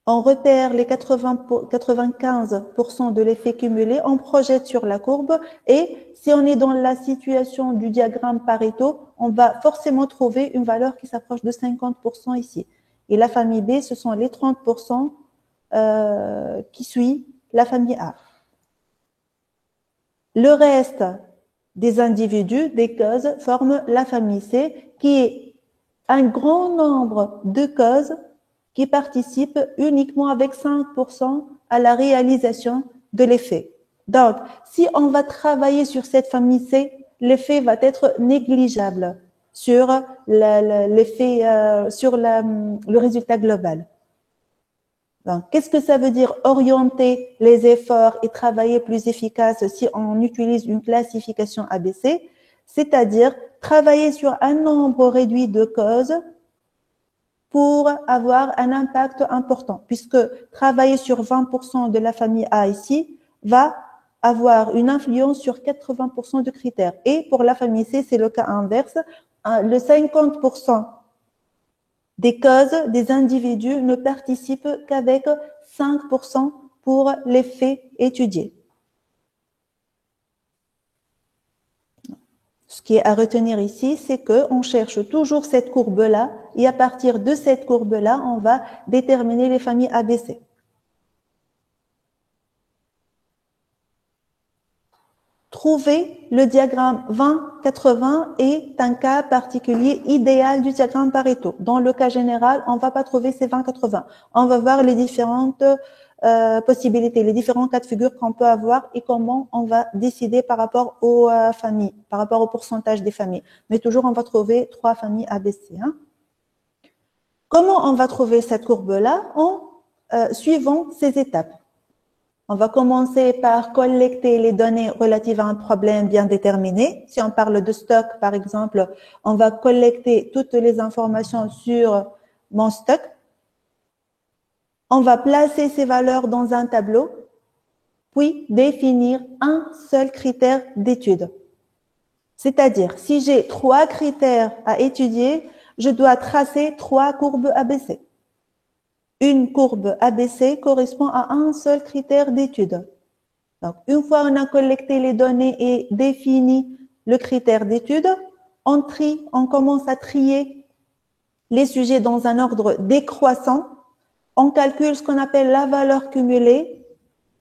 on repère les 95% de l'effet cumulé, on projette sur la courbe et si on est dans la situation du diagramme Pareto, on va forcément trouver une valeur qui s'approche de 50% ici. Et la famille B, ce sont les 30% qui suivent la famille A. Le reste des individus, des causes, forment la famille C, qui est un grand nombre de causes qui participent uniquement avec 5% à la réalisation de l'effet. Donc, si on va travailler sur cette famille C, l'effet va être négligeable sur l'effet, sur le résultat global. Qu'est-ce que ça veut dire orienter les efforts et travailler plus efficace si on utilise une classification ABC? C'est-à-dire travailler sur un nombre réduit de causes pour avoir un impact important, puisque travailler sur 20% de la famille A ici va avoir une influence sur 80% de critères. Et pour la famille C, c'est le cas inverse. Le 50% des causes des individus ne participent qu'avec 5% pour l'effet étudié. Ce qui est à retenir ici, c'est qu'on cherche toujours cette courbe-là et à partir de cette courbe-là, on va déterminer les familles ABC. Trouver le diagramme 20-80 est un cas particulier idéal du diagramme Pareto. Dans le cas général, on ne va pas trouver ces 20-80. On va voir les différentes possibilités, les différents cas de figure qu'on peut avoir et comment on va décider par rapport aux familles, par rapport au pourcentage des familles. Mais toujours, on va trouver 3 familles ABC. Hein. Comment on va trouver cette courbe-là? En suivant ces étapes. On va commencer par collecter les données relatives à un problème bien déterminé. Si on parle de stock, par exemple, on va collecter toutes les informations sur mon stock. On va placer ces valeurs dans un tableau, puis définir un seul critère d'étude. C'est-à-dire, si j'ai 3 critères à étudier, je dois tracer 3 courbes ABC. Une courbe ABC correspond à un seul critère d'étude. Donc, une fois on a collecté les données et défini le critère d'étude, on commence à trier les sujets dans un ordre décroissant. On calcule ce qu'on appelle la valeur cumulée,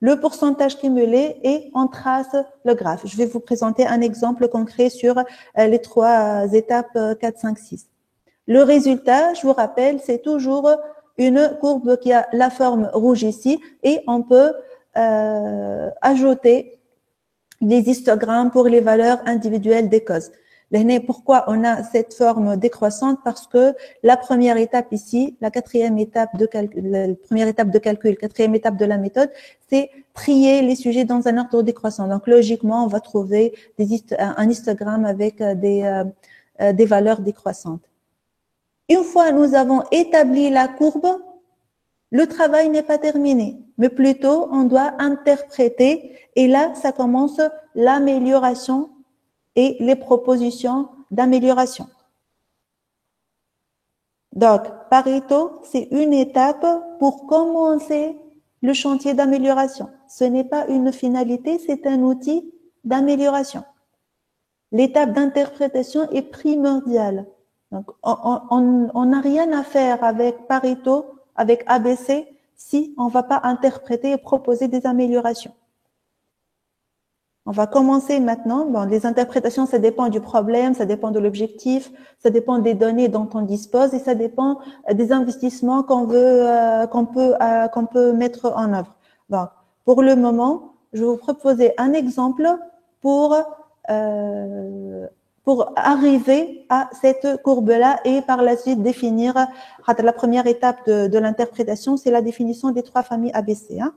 le pourcentage cumulé et on trace le graphe. Je vais vous présenter un exemple concret sur les 3 étapes 4, 5, 6. Le résultat, je vous rappelle, c'est toujours une courbe qui a la forme rouge ici et on peut ajouter des histogrammes pour les valeurs individuelles des causes. Pourquoi on a cette forme décroissante? Parce que la première étape ici, la quatrième étape de calcul, quatrième étape de la méthode, c'est trier les sujets dans un ordre décroissant. Donc logiquement, on va trouver un histogramme avec des valeurs décroissantes. Une fois nous avons établi la courbe, le travail n'est pas terminé, mais plutôt on doit interpréter et là, ça commence l'amélioration et les propositions d'amélioration. Donc, Pareto, c'est une étape pour commencer le chantier d'amélioration. Ce n'est pas une finalité, c'est un outil d'amélioration. L'étape d'interprétation est primordiale. Donc, on n'a rien à faire avec Pareto, avec ABC, si on ne va pas interpréter et proposer des améliorations. On va commencer maintenant. Bon, les interprétations, ça dépend du problème, ça dépend de l'objectif, ça dépend des données dont on dispose et ça dépend des investissements qu'on peut mettre en œuvre. Donc, pour le moment, je vais vous proposer un exemple pour arriver à cette courbe-là et par la suite définir la première étape de l'interprétation, c'est la définition des 3 familles ABC. Hein.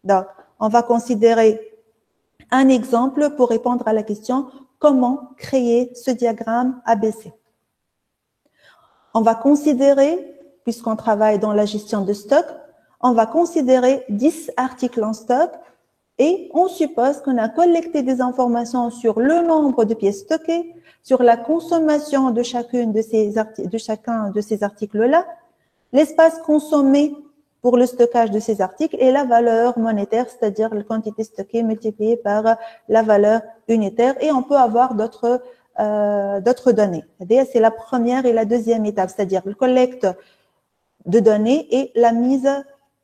Donc, on va considérer un exemple pour répondre à la question comment créer ce diagramme ABC. On va considérer, puisqu'on travaille dans la gestion de stock, on va considérer 10 articles en stock et on suppose qu'on a collecté des informations sur le nombre de pièces stockées, sur la consommation de chacun de ces articles-là, l'espace consommé pour le stockage de ces articles et la valeur monétaire, c'est-à-dire la quantité stockée multipliée par la valeur unitaire. Et on peut avoir d'autres données. C'est la première et la deuxième étape, c'est-à-dire la collecte de données et la mise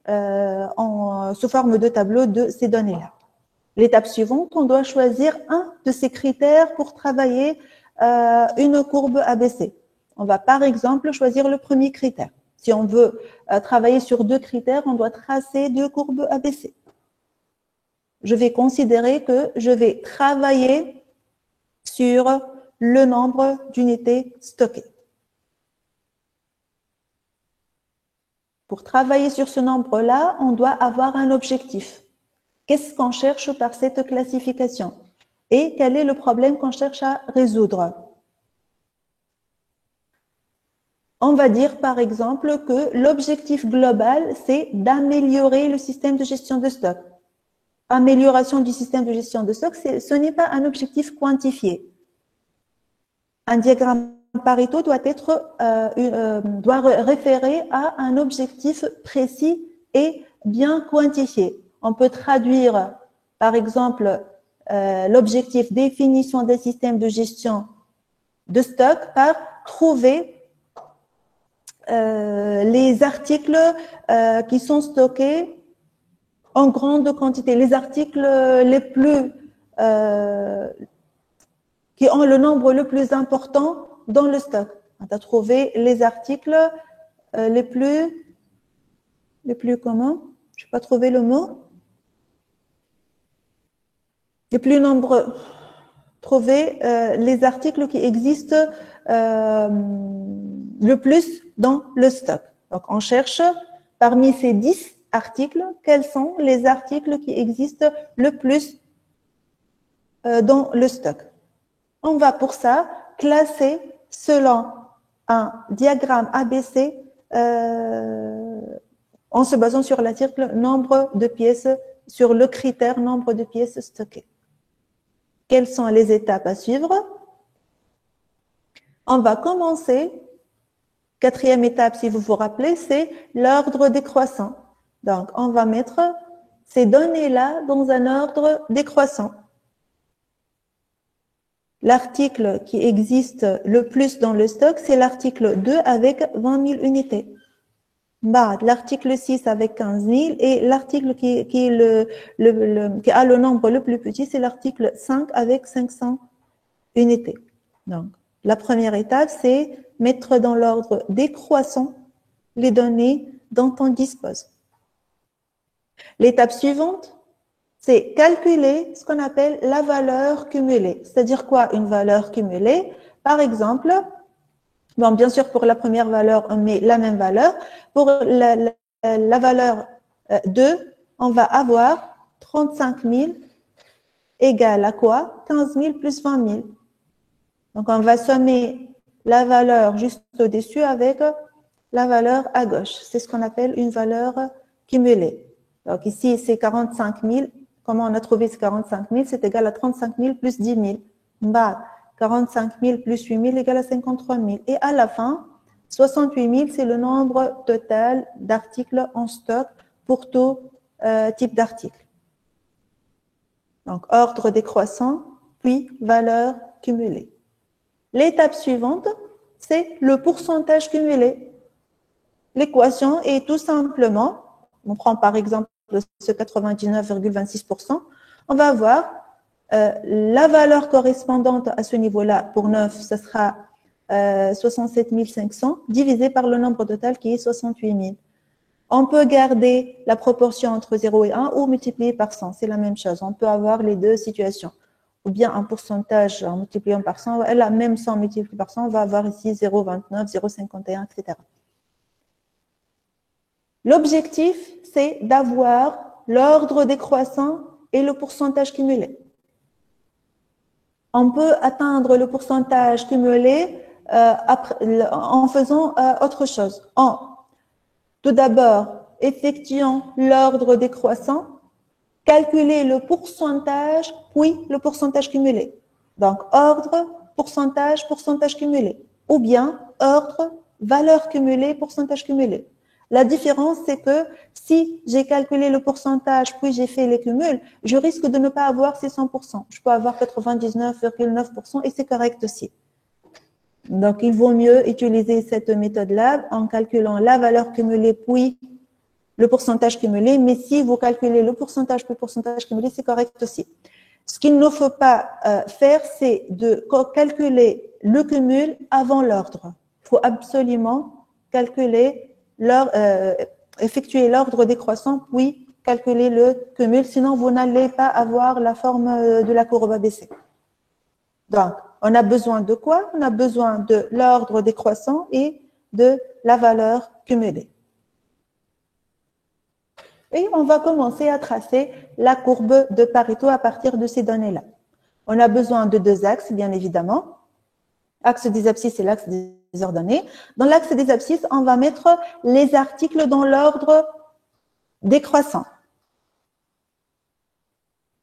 sous forme de tableau de ces données-là. L'étape suivante, on doit choisir un de ces critères pour travailler une courbe ABC. On va par exemple choisir le premier critère. Si on veut travailler sur 2 critères, on doit tracer 2 courbes ABC. Je vais considérer que je vais travailler sur le nombre d'unités stockées. Pour travailler sur ce nombre-là, on doit avoir un objectif. Qu'est-ce qu'on cherche par cette classification? Et quel est le problème qu'on cherche à résoudre? On va dire par exemple que l'objectif global, c'est d'améliorer le système de gestion de stock. Amélioration du système de gestion de stock, ce n'est pas un objectif quantifié. Un diagramme Pareto doit référer à un objectif précis et bien quantifié. On peut traduire, par exemple, l'objectif définition d'un système de gestion de stock par trouver les articles qui sont stockés en grande quantité, les articles les plus qui ont le nombre le plus important dans le stock. On a trouvé les articles les plus comment? Je n'ai pas trouvé le mot. Les plus nombreux. Trouver les articles qui existent le plus dans le stock. Donc, on cherche parmi ces 10 articles. Quels sont les articles qui existent le plus dans le stock? On va pour ça classer selon un diagramme ABC en se basant sur l'article nombre de pièces, sur le critère nombre de pièces stockées. Quelles sont les étapes à suivre? On va commencer, quatrième étape, si vous vous rappelez, c'est l'ordre décroissant. Donc, on va mettre ces données-là dans un ordre décroissant. L'article qui existe le plus dans le stock, c'est l'article 2 avec 20 000 unités. L'article 6 avec 15 000 et l'article qui a le nombre le plus petit, c'est l'article 5 avec 500 unités. Donc, la première étape, c'est mettre dans l'ordre décroissant les données dont on dispose. L'étape suivante, c'est calculer ce qu'on appelle la valeur cumulée. C'est-à-dire quoi, une valeur cumulée? Par exemple, bon, bien sûr, pour la première valeur, on met la même valeur. Pour la valeur 2, on va avoir 35 000 égale à quoi? 15 000 plus 20 000. Donc, on va sommer la valeur juste au-dessus avec la valeur à gauche. C'est ce qu'on appelle une valeur cumulée. Donc, ici, c'est 45 000. Comment on a trouvé ce 45 000? C'est égal à 35 000 plus 10 000. 45 000 plus 8 000 égale à 53 000. Et à la fin, 68 000, c'est le nombre total d'articles en stock pour tout type d'article. Donc, ordre décroissant, puis valeur cumulée. L'étape suivante, c'est le pourcentage cumulé. L'équation est tout simplement, on prend par exemple ce 99,26%, on va avoir la valeur correspondante à ce niveau-là, pour 9, ce sera 67 500, divisé par le nombre total qui est 68 000. On peut garder la proportion entre 0 et 1 ou multiplier par 100, c'est la même chose. On peut avoir les deux situations. Ou bien un pourcentage en multipliant par 100, là, même sans multiplier par 100, on va avoir ici 0,29, 0,51, etc. L'objectif, c'est d'avoir l'ordre décroissant et le pourcentage cumulé. On peut atteindre le pourcentage cumulé en faisant autre chose. Tout d'abord, effectuant l'ordre décroissant, calculer le pourcentage, puis le pourcentage cumulé. Donc, ordre, pourcentage, pourcentage cumulé. Ou bien, ordre, valeur cumulée, pourcentage cumulé. La différence, c'est que si j'ai calculé le pourcentage, puis j'ai fait les cumuls, je risque de ne pas avoir ces 100%. Je peux avoir 99,9% et c'est correct aussi. Donc, il vaut mieux utiliser cette méthode-là en calculant la valeur cumulée, puis le pourcentage cumulé. Mais si vous calculez le pourcentage, puis le pourcentage cumulé, c'est correct aussi. Ce qu'il ne faut pas faire, c'est de calculer le cumul avant l'ordre. Il faut absolument calculer effectuer l'ordre décroissant, puis calculer le cumul, sinon vous n'allez pas avoir la forme de la courbe ABC. Donc, on a besoin de quoi? On a besoin de l'ordre décroissant et de la valeur cumulée. Et on va commencer à tracer la courbe de Pareto à partir de ces données-là. On a besoin de deux axes, bien évidemment. Axe des abscisses et l'axe des ordonnées. Dans l'axe des abscisses, on va mettre les articles dans l'ordre décroissant.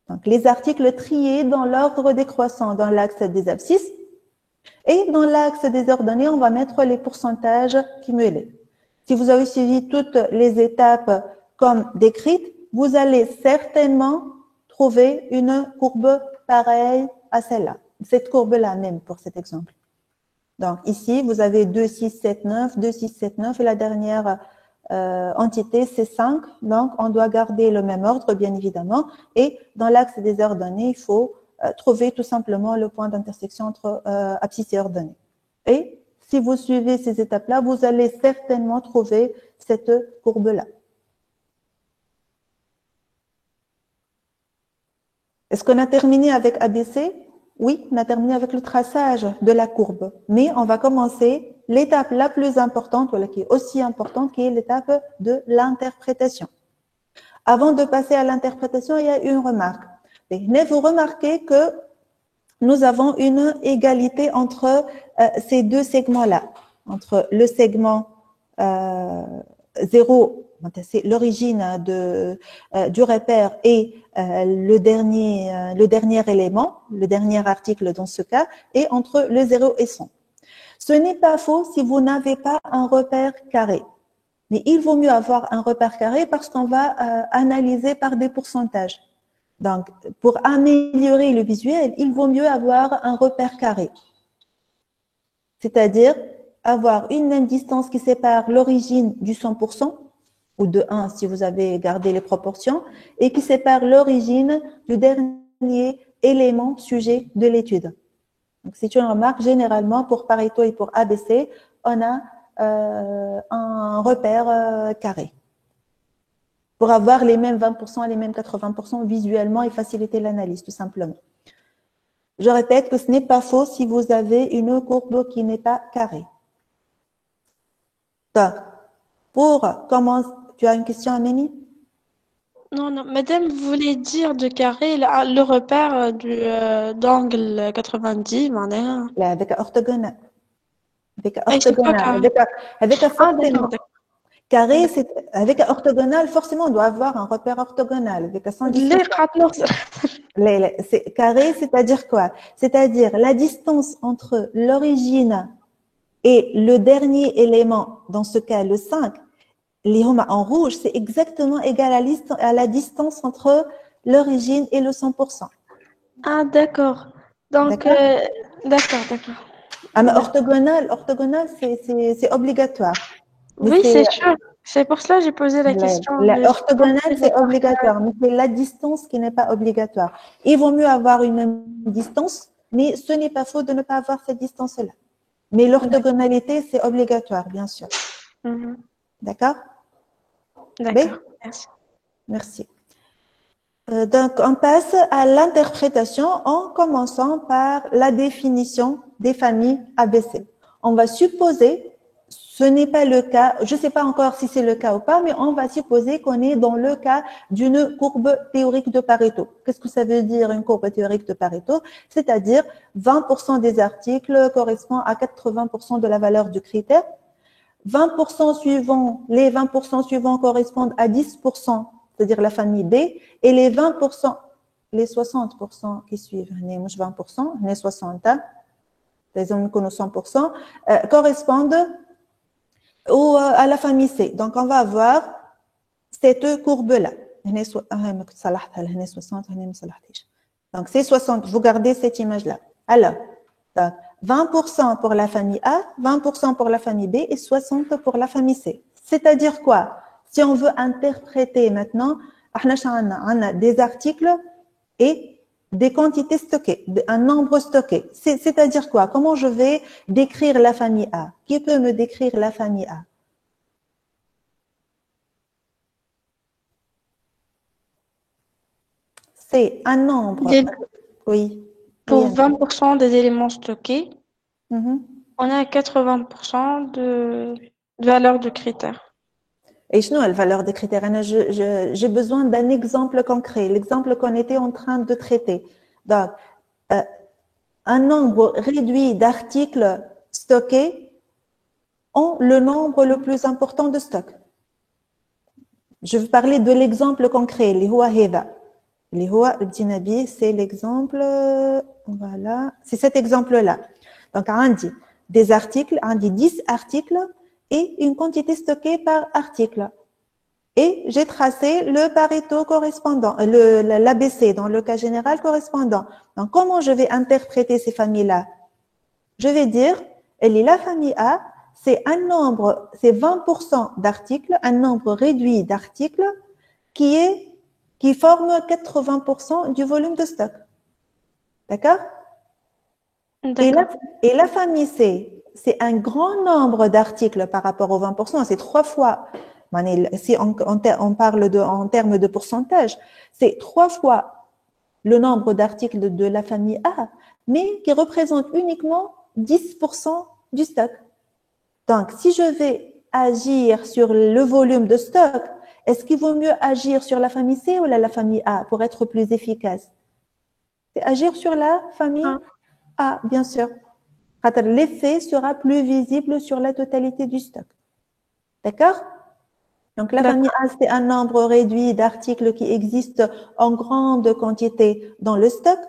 Donc, les articles triés dans l'ordre décroissant dans l'axe des abscisses. Et dans l'axe des ordonnées, on va mettre les pourcentages cumulés. Si vous avez suivi toutes les étapes comme décrites, vous allez certainement trouver une courbe pareille à celle-là. Cette courbe-là même pour cet exemple. Donc ici, vous avez 2, 6, 7, 9, 2, 6, 7, 9 et la dernière entité, c'est 5. Donc, on doit garder le même ordre, bien évidemment. Et dans l'axe des ordonnées, il faut trouver tout simplement le point d'intersection entre abscisse et ordonnée. Et si vous suivez ces étapes-là, vous allez certainement trouver cette courbe-là. Est-ce qu'on a terminé avec ABC? Oui, on a terminé avec le traçage de la courbe. Mais on va commencer l'étape la plus importante, voilà, qui est aussi importante, qui est l'étape de l'interprétation. Avant de passer à l'interprétation, il y a une remarque. Mais vous remarquez que nous avons une égalité entre ces deux segments-là, entre le segment 0, c'est l'origine du repère, et le dernier élément, le dernier article dans ce cas, et entre le 0 et 100. Ce n'est pas faux si vous n'avez pas un repère carré. Mais il vaut mieux avoir un repère carré parce qu'on va analyser par des pourcentages. Donc, pour améliorer le visuel, il vaut mieux avoir un repère carré. C'est-à-dire avoir une même distance qui sépare l'origine du 100%, ou de 1 si vous avez gardé les proportions, et qui sépare l'origine du dernier élément sujet de l'étude. Donc, c'est une remarque, généralement, pour Pareto et pour ABC, on a un repère carré pour avoir les mêmes 20%, les mêmes 80% visuellement et faciliter l'analyse, tout simplement. Je répète que ce n'est pas faux si vous avez une courbe qui n'est pas carrée. Donc, pour commencer, tu as une question, Amélie? Non, non, madame, vous voulez dire de carré le repère d'angle 90, معناها. لا هذاك orthogonal. هذاك أي c'est pas orthogonal. carré. هذاك Ah, d'accord, forcément. d'accord. Carré, c'est avec orthogonal, forcément, on doit avoir un repère orthogonal avec 110. ليه قعدت نغزر. Carré, c'est-à-dire quoi? C'est-à-dire la distance entre l'origine et le dernier élément, dans ce cas le 5, les homas en rouge, c'est exactement égal à la distance entre l'origine et le 100%. Ah, d'accord. Donc, D'accord? d'accord. Ah, mais orthogonal, c'est obligatoire. Mais Oui, c'est sûr. C'est pour cela que j'ai posé la question. la Mais orthogonale, c'est obligatoire, mais c'est la distance qui n'est pas obligatoire. Il vaut mieux avoir une même distance, mais ce n'est pas faux de ne pas avoir cette distance-là. Mais l'orthogonalité, c'est obligatoire, bien sûr. Mhm. D'accord? D'accord, merci. Merci. Donc, on passe à l'interprétation en commençant par la définition des familles ABC. On va supposer, ce n'est pas le cas, je ne sais pas encore si c'est le cas ou pas, mais on va supposer qu'on est dans le cas d'une courbe théorique de Pareto. Qu'est-ce que ça veut dire une courbe théorique de Pareto? C'est-à-dire 20% des articles correspondent à 80% de la valeur du critère. 20% suivants, les 20% suivants correspondent à 10%, c'est-à-dire la famille B, et les 20%, les 60% qui suivent, 20%, 60, les hommes que nous 100%, correspondent à la famille C. Donc, on va avoir cette courbe-là. Donc, c'est 60. Vous gardez cette image-là. Alors, 20% pour la famille A, 20% pour la famille B et 60% pour la famille C. C'est-à-dire quoi? Si on veut interpréter maintenant, on a des articles et des quantités stockées, un nombre stocké. C'est-à-dire quoi? Comment je vais décrire la famille A? Qui peut me décrire la famille A? C'est un nombre. Oui. Pour 20% des éléments stockés, on a 80% de valeur de critère. Et sinon, la valeur des critères, j'ai besoin d'un exemple concret, l'exemple qu'on était en train de traiter. Donc, un nombre réduit d'articles stockés ont le nombre le plus important de stock. Je vais parler de l'exemple concret, les Hua Heda. Les Hua Bdinabi, c'est l'exemple, voilà, c'est cet exemple-là. Donc, on dit des articles, on dit 10 articles et une quantité stockée par article. Et j'ai tracé le Pareto correspondant, l'ABC dans le cas général correspondant. Donc, comment je vais interpréter ces familles-là? Je vais dire, la famille A, c'est un nombre, c'est 20% d'articles, un nombre réduit d'articles qui forme 80% du volume de stock. D'accord? Et la famille C, c'est un grand nombre d'articles par rapport aux 20%, c'est 3 fois. Si on parle en termes de pourcentage, c'est 3 fois le nombre d'articles de la famille A, mais qui représente uniquement 10% du stock. Donc, si je vais agir sur le volume de stock Est-ce qu'il vaut mieux agir sur la famille C ou la famille A pour être plus efficace? C'est agir sur la famille A, bien sûr. L'effet sera plus visible sur la totalité du stock. D'accord? Donc, la famille A, c'est un nombre réduit d'articles qui existent en grande quantité dans le stock.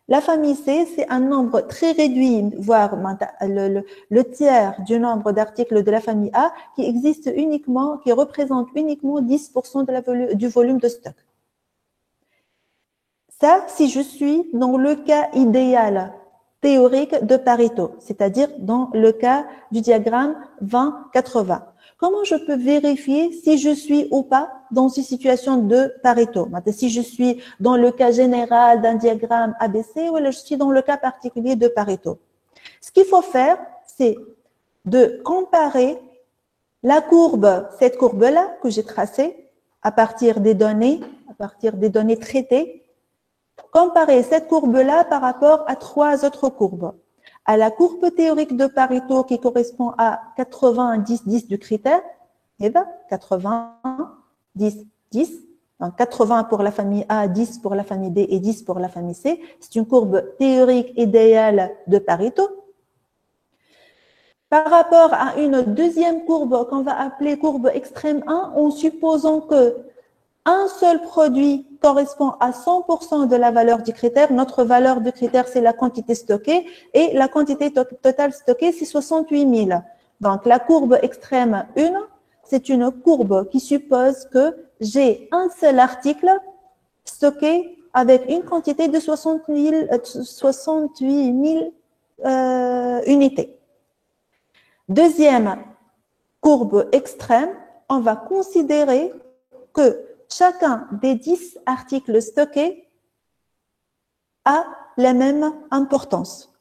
La famille C, c'est un nombre très réduit, voire le tiers du nombre d'articles de la famille A qui existe uniquement, qui représente uniquement 10% du volume de stock. Ça, si je suis dans le cas idéal théorique de Pareto, c'est-à-dire dans le cas du diagramme 20-80. Comment je peux vérifier si je suis ou pas dans une situation de Pareto? Si je suis dans le cas général d'un diagramme ABC ou je suis dans le cas particulier de Pareto. Ce qu'il faut faire, c'est de comparer la courbe, cette courbe-là que j'ai tracée à partir des données traitées, comparer cette courbe-là par rapport à 3 autres courbes. À la courbe théorique de Pareto qui correspond à 80-10-10 du critère, et bien 80-10-10, donc 80 pour la famille A, 10 pour la famille D et 10 pour la famille C. C'est une courbe théorique idéale de Pareto. Par rapport à une deuxième courbe qu'on va appeler courbe extrême 1, en supposant que un seul produit correspond à 100% de la valeur du critère. Notre valeur de critère, c'est la quantité stockée et la quantité totale stockée, c'est 68 000. Donc, la courbe extrême 1, c'est une courbe qui suppose que j'ai un seul article stocké avec une quantité de 68 000 unités. Deuxième courbe extrême, on va considérer que chacun des 10 articles stockés a la même importance.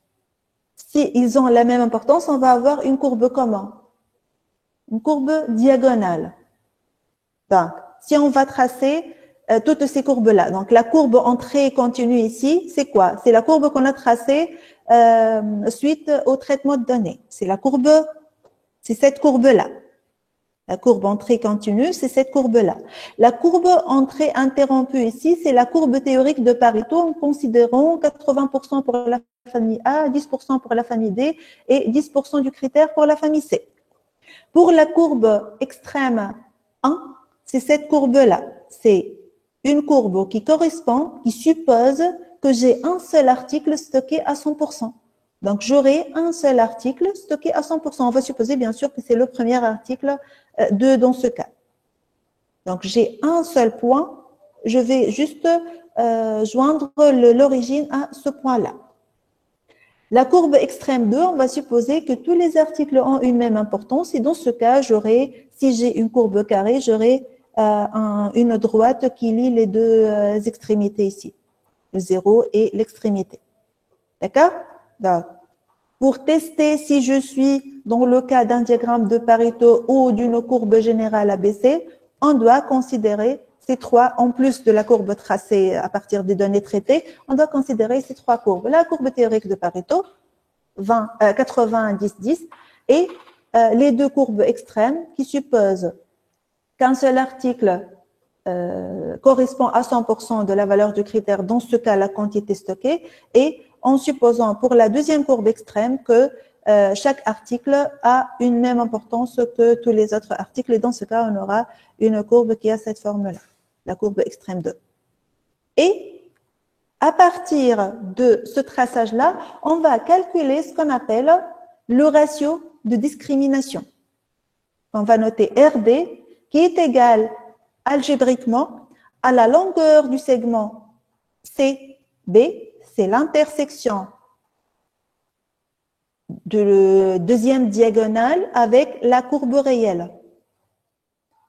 Si ils ont la même importance, on va avoir une courbe comment? Une courbe diagonale. Donc, si on va tracer toutes ces courbes-là, donc la courbe entrée continue ici, c'est quoi? C'est la courbe qu'on a tracée suite au traitement de données. C'est cette courbe-là. La courbe entrée continue, c'est cette courbe-là. La courbe entrée interrompue ici, c'est la courbe théorique de Pareto en considérant 80% pour la famille A, 10% pour la famille D et 10% du critère pour la famille C. Pour la courbe extrême 1, c'est cette courbe-là. C'est une courbe qui suppose que j'ai un seul article stocké à 100%. Donc, j'aurai un seul article stocké à 100%. On va supposer, bien sûr, que c'est le premier article dans ce cas. Donc, j'ai un seul point. Je vais juste joindre l'origine à ce point-là. La courbe extrême 2, on va supposer que tous les articles ont une même importance. Et dans ce cas, si j'ai une courbe carrée, j'aurai une droite qui lie les deux extrémités ici, le 0 et l'extrémité. D'accord? Donc, pour tester si je suis dans le cas d'un diagramme de Pareto ou d'une courbe générale ABC, on doit considérer ces trois, en plus de la courbe tracée à partir des données traitées, on doit considérer ces trois courbes. La courbe théorique de Pareto, 80-10-10, et les deux courbes extrêmes qui supposent qu'un seul article correspond à 100% de la valeur du critère, dans ce cas, la quantité stockée, et en supposant pour la deuxième courbe extrême que chaque article a une même importance que tous les autres articles. Et dans ce cas, on aura une courbe qui a cette forme-là, la courbe extrême 2. Et à partir de ce traçage-là, on va calculer ce qu'on appelle le ratio de discrimination. On va noter RD qui est égal algébriquement à la longueur du segment CB, c'est l'intersection de deuxième diagonale avec la courbe réelle.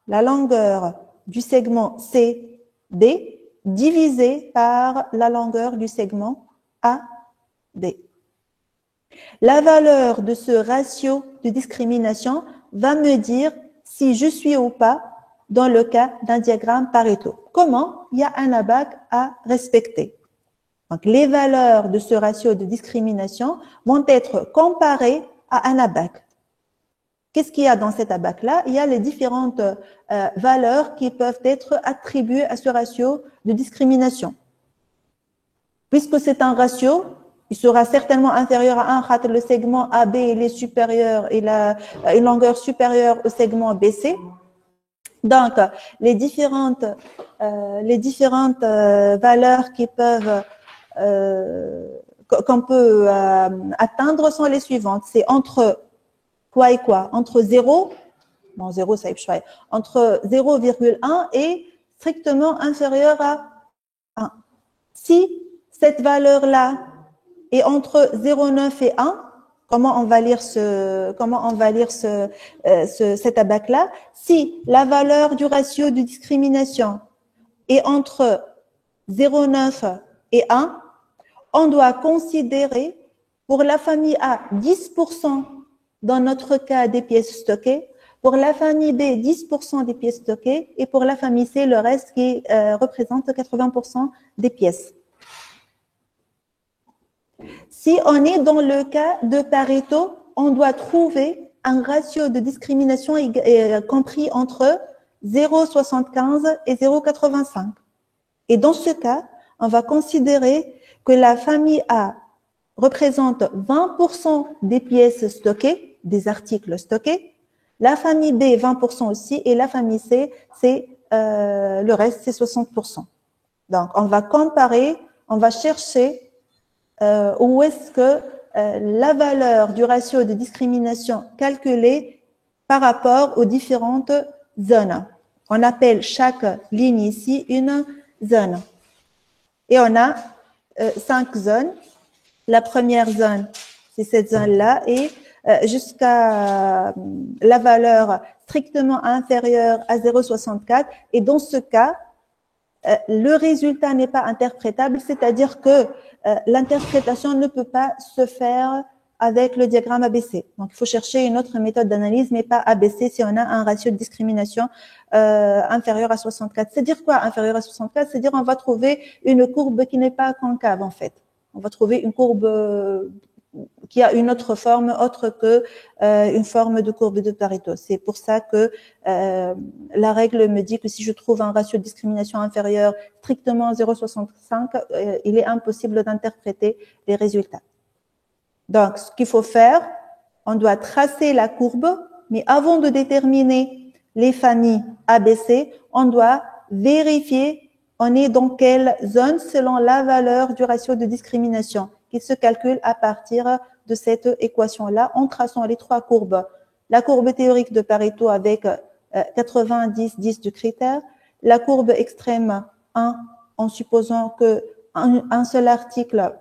La longueur du segment CD divisée par la longueur du segment AD. La valeur de ce ratio de discrimination va me dire si je suis ou pas dans le cas d'un diagramme Pareto. Comment? Il y a un abac à respecter. Donc, les valeurs de ce ratio de discrimination vont être comparées à un abac. Qu'est-ce qu'il y a dans cet abac-là? Il y a les différentes valeurs qui peuvent être attribuées à ce ratio de discrimination. Puisque c'est un ratio, il sera certainement inférieur à 1, le segment AB il est supérieur, il a une longueur supérieure au segment BC. Donc, les différentes valeurs qui peuvent qu'on peut atteindre sont les suivantes. C'est entre quoi et quoi? Entre 0, bon 0 ça y est, entre 0,1 et strictement inférieur à 1. Si cette valeur-là est entre 0,9 et 1, comment on va lire cet abac-là? Si la valeur du ratio de discrimination est entre 0,9 et 1, on doit considérer pour la famille A 10% dans notre cas des pièces stockées, pour la famille B 10% des pièces stockées et pour la famille C le reste qui représente 80% des pièces. Si on est dans le cas de Pareto, on doit trouver un ratio de discrimination compris entre 0,75 et 0,85. Et dans ce cas, on va considérer que la famille A représente 20% des pièces stockées, des articles stockés, la famille B 20% aussi, et la famille C, c'est le reste, c'est 60%. Donc, on va comparer, on va chercher où est-ce que la valeur du ratio de discrimination calculée par rapport aux différentes zones. On appelle chaque ligne ici une zone. Et on a 5 zones. La première zone, c'est cette zone-là, et jusqu'à la valeur strictement inférieure à 0,64. Et dans ce cas, le résultat n'est pas interprétable, c'est-à-dire que l'interprétation ne peut pas se faire avec le diagramme ABC. Donc, il faut chercher une autre méthode d'analyse, mais pas ABC si on a un ratio de discrimination inférieur à 64. C'est-à-dire quoi inférieur à 64? C'est-à-dire on va trouver une courbe qui n'est pas concave en fait. On va trouver une courbe qui a une autre forme autre que une forme de courbe de Pareto. C'est pour ça que la règle me dit que si je trouve un ratio de discrimination inférieur strictement à 0,65, il est impossible d'interpréter les résultats. Donc, ce qu'il faut faire, on doit tracer la courbe, mais avant de déterminer les familles ABC, on doit vérifier on est dans quelle zone selon la valeur du ratio de discrimination qui se calcule à partir de cette équation-là en traçant les 3 courbes. La courbe théorique de Pareto avec 90-10 du critère, la courbe extrême 1 en supposant que un seul article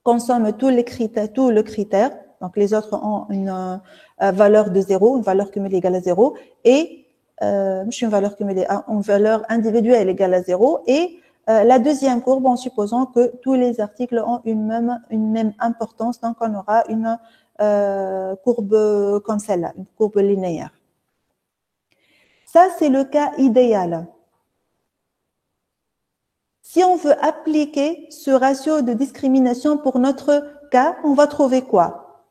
consomme tout le critère, donc les autres ont une valeur de 0, une valeur cumulée égale à 0, et une valeur cumulée, une valeur individuelle égale à 0, et la deuxième courbe en supposant que tous les articles ont une même importance, donc on aura une courbe comme celle-là, une courbe linéaire. Ça, c'est le cas idéal. Si on veut appliquer ce ratio de discrimination pour notre cas, on va trouver quoi?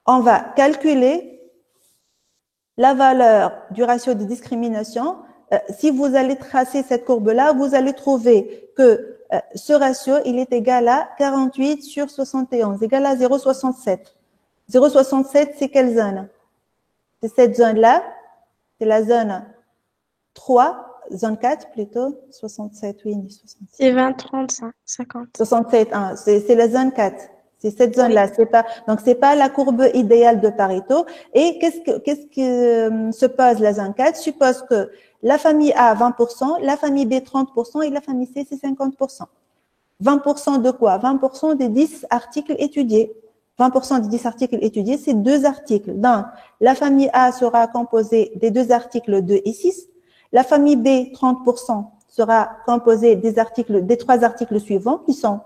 On va calculer la valeur du ratio de discrimination. Si vous allez tracer cette courbe-là, vous allez trouver que ce ratio, il est égal à 48 sur 71, égal à 0,67. 0,67, c'est quelle zone? C'est cette zone-là, c'est la zone 3, zone 4 plutôt, 67, oui, 67. C'est 20, 35, 50. 67, c'est la zone 4. C'est cette zone-là, oui. Donc c'est pas la courbe idéale de Pareto. Et qu'est-ce que se pose la zone 4? Suppose que la famille A 20%, la famille B 30% et la famille C c'est 50%. 20% de quoi? 20% des 10 articles étudiés. 20% des 10 articles étudiés, c'est 2 articles. Donc, la famille A sera composée des 2 articles 2 et 6. La famille B, 30%, sera composée des 3 articles suivants qui sont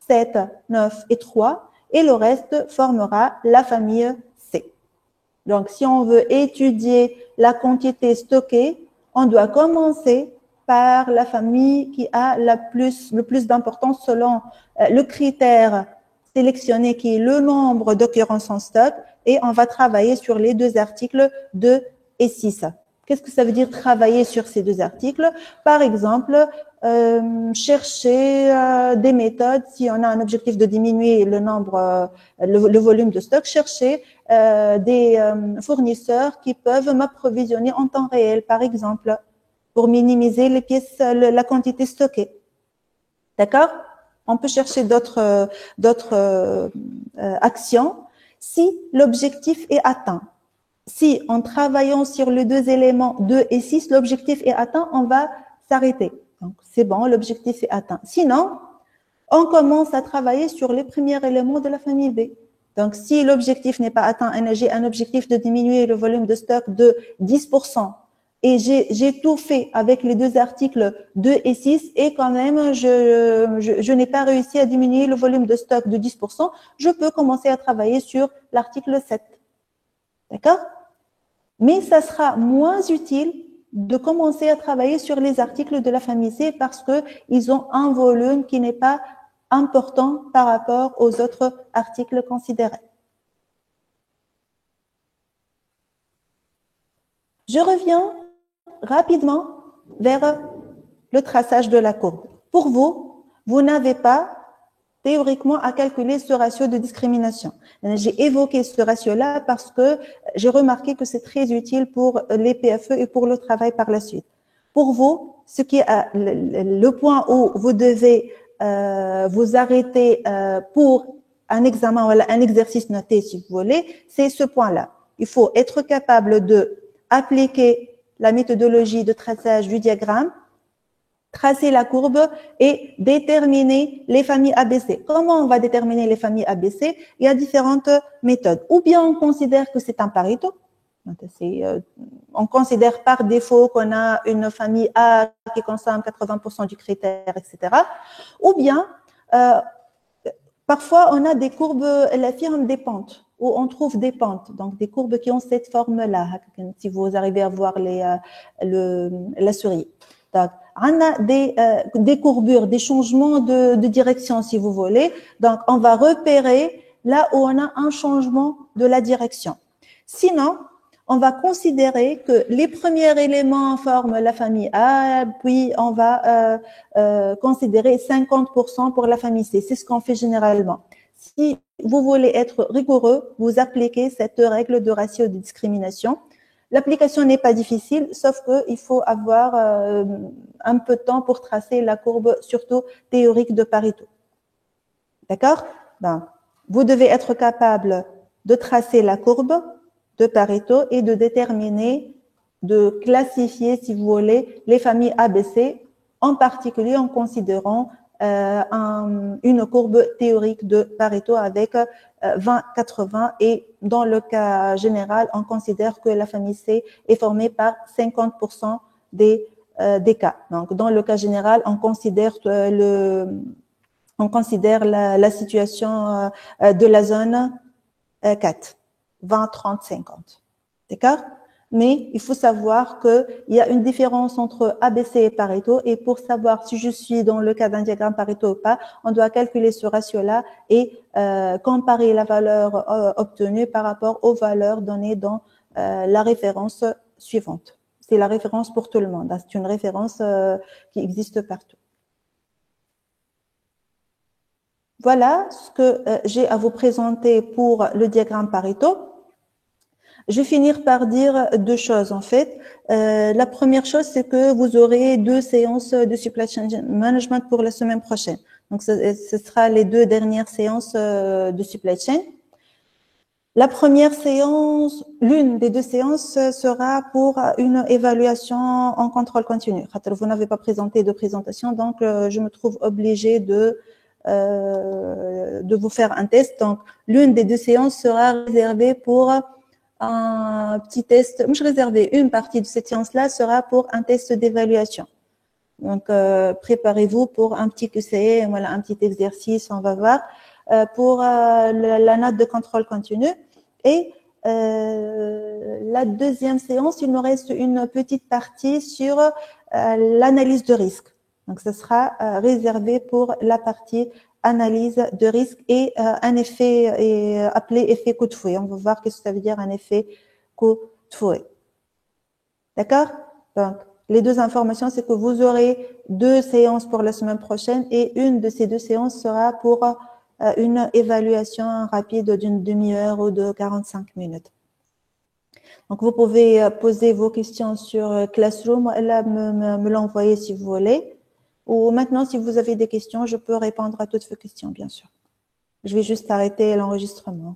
7, 9 et 3. Et le reste formera la famille C. Donc, si on veut étudier la quantité stockée, on doit commencer par la famille qui a le plus d'importance selon le critère sélectionné qui est le nombre d'occurrences en stock. et on va travailler sur les deux articles 2 et 6. Qu'est-ce que ça veut dire travailler sur ces deux articles? Par exemple, chercher des méthodes, si on a un objectif de diminuer le nombre, le volume de stock, chercher des fournisseurs qui peuvent m'approvisionner en temps réel, par exemple, pour minimiser les pièces, la quantité stockée. D'accord? On peut chercher d'autres actions si l'objectif est atteint. Si en travaillant sur les deux éléments 2 et 6, l'objectif est atteint, on va s'arrêter. Donc, c'est bon, l'objectif est atteint. Sinon, on commence à travailler sur les premiers éléments de la famille B. Donc, si l'objectif n'est pas atteint, j'ai un objectif de diminuer le volume de stock de 10%, et j'ai tout fait avec les deux articles 2 et 6, et quand même, je n'ai pas réussi à diminuer le volume de stock de 10%, je peux commencer à travailler sur l'article 7. D'accord? Mais ça sera moins utile de commencer à travailler sur les articles de la famille C parce qu'ils ont un volume qui n'est pas important par rapport aux autres articles considérés. Je reviens rapidement vers le traçage de la courbe. Pour vous, vous n'avez pas théoriquement à calculer ce ratio de discrimination. J'ai évoqué ce ratio-là parce que j'ai remarqué que c'est très utile pour les PFE et pour le travail par la suite. Pour vous, ce qui est le point où vous devez vous arrêter pour un examen ou un exercice noté, si vous voulez, c'est ce point-là. Il faut être capable de appliquer la méthodologie de traçage du diagramme, tracer la courbe et déterminer les familles ABC. Comment on va déterminer les familles ABC? Il y a différentes méthodes. Ou bien on considère que c'est un Pareto. On considère par défaut qu'on a une famille A qui consomme 80% du critère, etc. Ou bien, parfois, on a des courbes, elles affirment des pentes, où on trouve des pentes, donc des courbes qui ont cette forme-là, si vous arrivez à voir la souris. Donc, on a des courbures, des changements de direction, si vous voulez. Donc, on va repérer là où on a un changement de la direction. Sinon, on va considérer que les premiers éléments forment la famille A, puis on va considérer 50% pour la famille C. C'est ce qu'on fait généralement. Si vous voulez être rigoureux, vous appliquez cette règle de ratio de discrimination. L'application n'est pas difficile, sauf qu'il faut avoir un peu de temps pour tracer la courbe, surtout théorique de Pareto. D'accord? Ben, vous devez être capable de tracer la courbe de Pareto et de déterminer, de classifier, si vous voulez, les familles ABC, en particulier en considérant une courbe théorique de Pareto avec 20-80 et dans le cas général, on considère que la famille C est formée par 50% des cas. Donc, dans le cas général, on considère la situation de la zone 4, 20, 30, 50. D'accord? Mais il faut savoir qu'il y a une différence entre ABC et Pareto, et pour savoir si je suis dans le cas d'un diagramme Pareto ou pas, on doit calculer ce ratio-là et comparer la valeur obtenue par rapport aux valeurs données dans la référence suivante. C'est la référence pour tout le monde. C'est une référence qui existe partout. Voilà ce que j'ai à vous présenter pour le diagramme Pareto. Je vais finir par dire deux choses en fait. La première chose, c'est que vous aurez 2 séances de supply chain management pour la semaine prochaine. Donc, ce sera les 2 dernières séances de supply chain. La première séance, l'une des 2 séances sera pour une évaluation en contrôle continu. Vous n'avez pas présenté de présentation, donc je me trouve obligée de vous faire un test. Donc, l'une des 2 séances sera réservée pour un petit test. Je réservais une partie de cette séance-là sera pour un test d'évaluation. Donc, préparez-vous pour un petit QCE, voilà, un petit exercice, on va voir, pour la note de contrôle continu. Et la deuxième séance, il me reste une petite partie sur l'analyse de risque. Donc, ce sera réservé pour la partie analyse de risque et un effet appelé effet coup de fouet. On va voir qu'est-ce que ça veut dire un effet coup de fouet. D'accord? Donc, les deux informations, c'est que vous aurez 2 séances pour la semaine prochaine et une de ces 2 séances sera pour une évaluation rapide d'une demi-heure ou de 45 minutes. Donc, vous pouvez poser vos questions sur Classroom, là, me l'envoyer si vous voulez. Ou maintenant, si vous avez des questions, je peux répondre à toutes vos questions, bien sûr. Je vais juste arrêter l'enregistrement.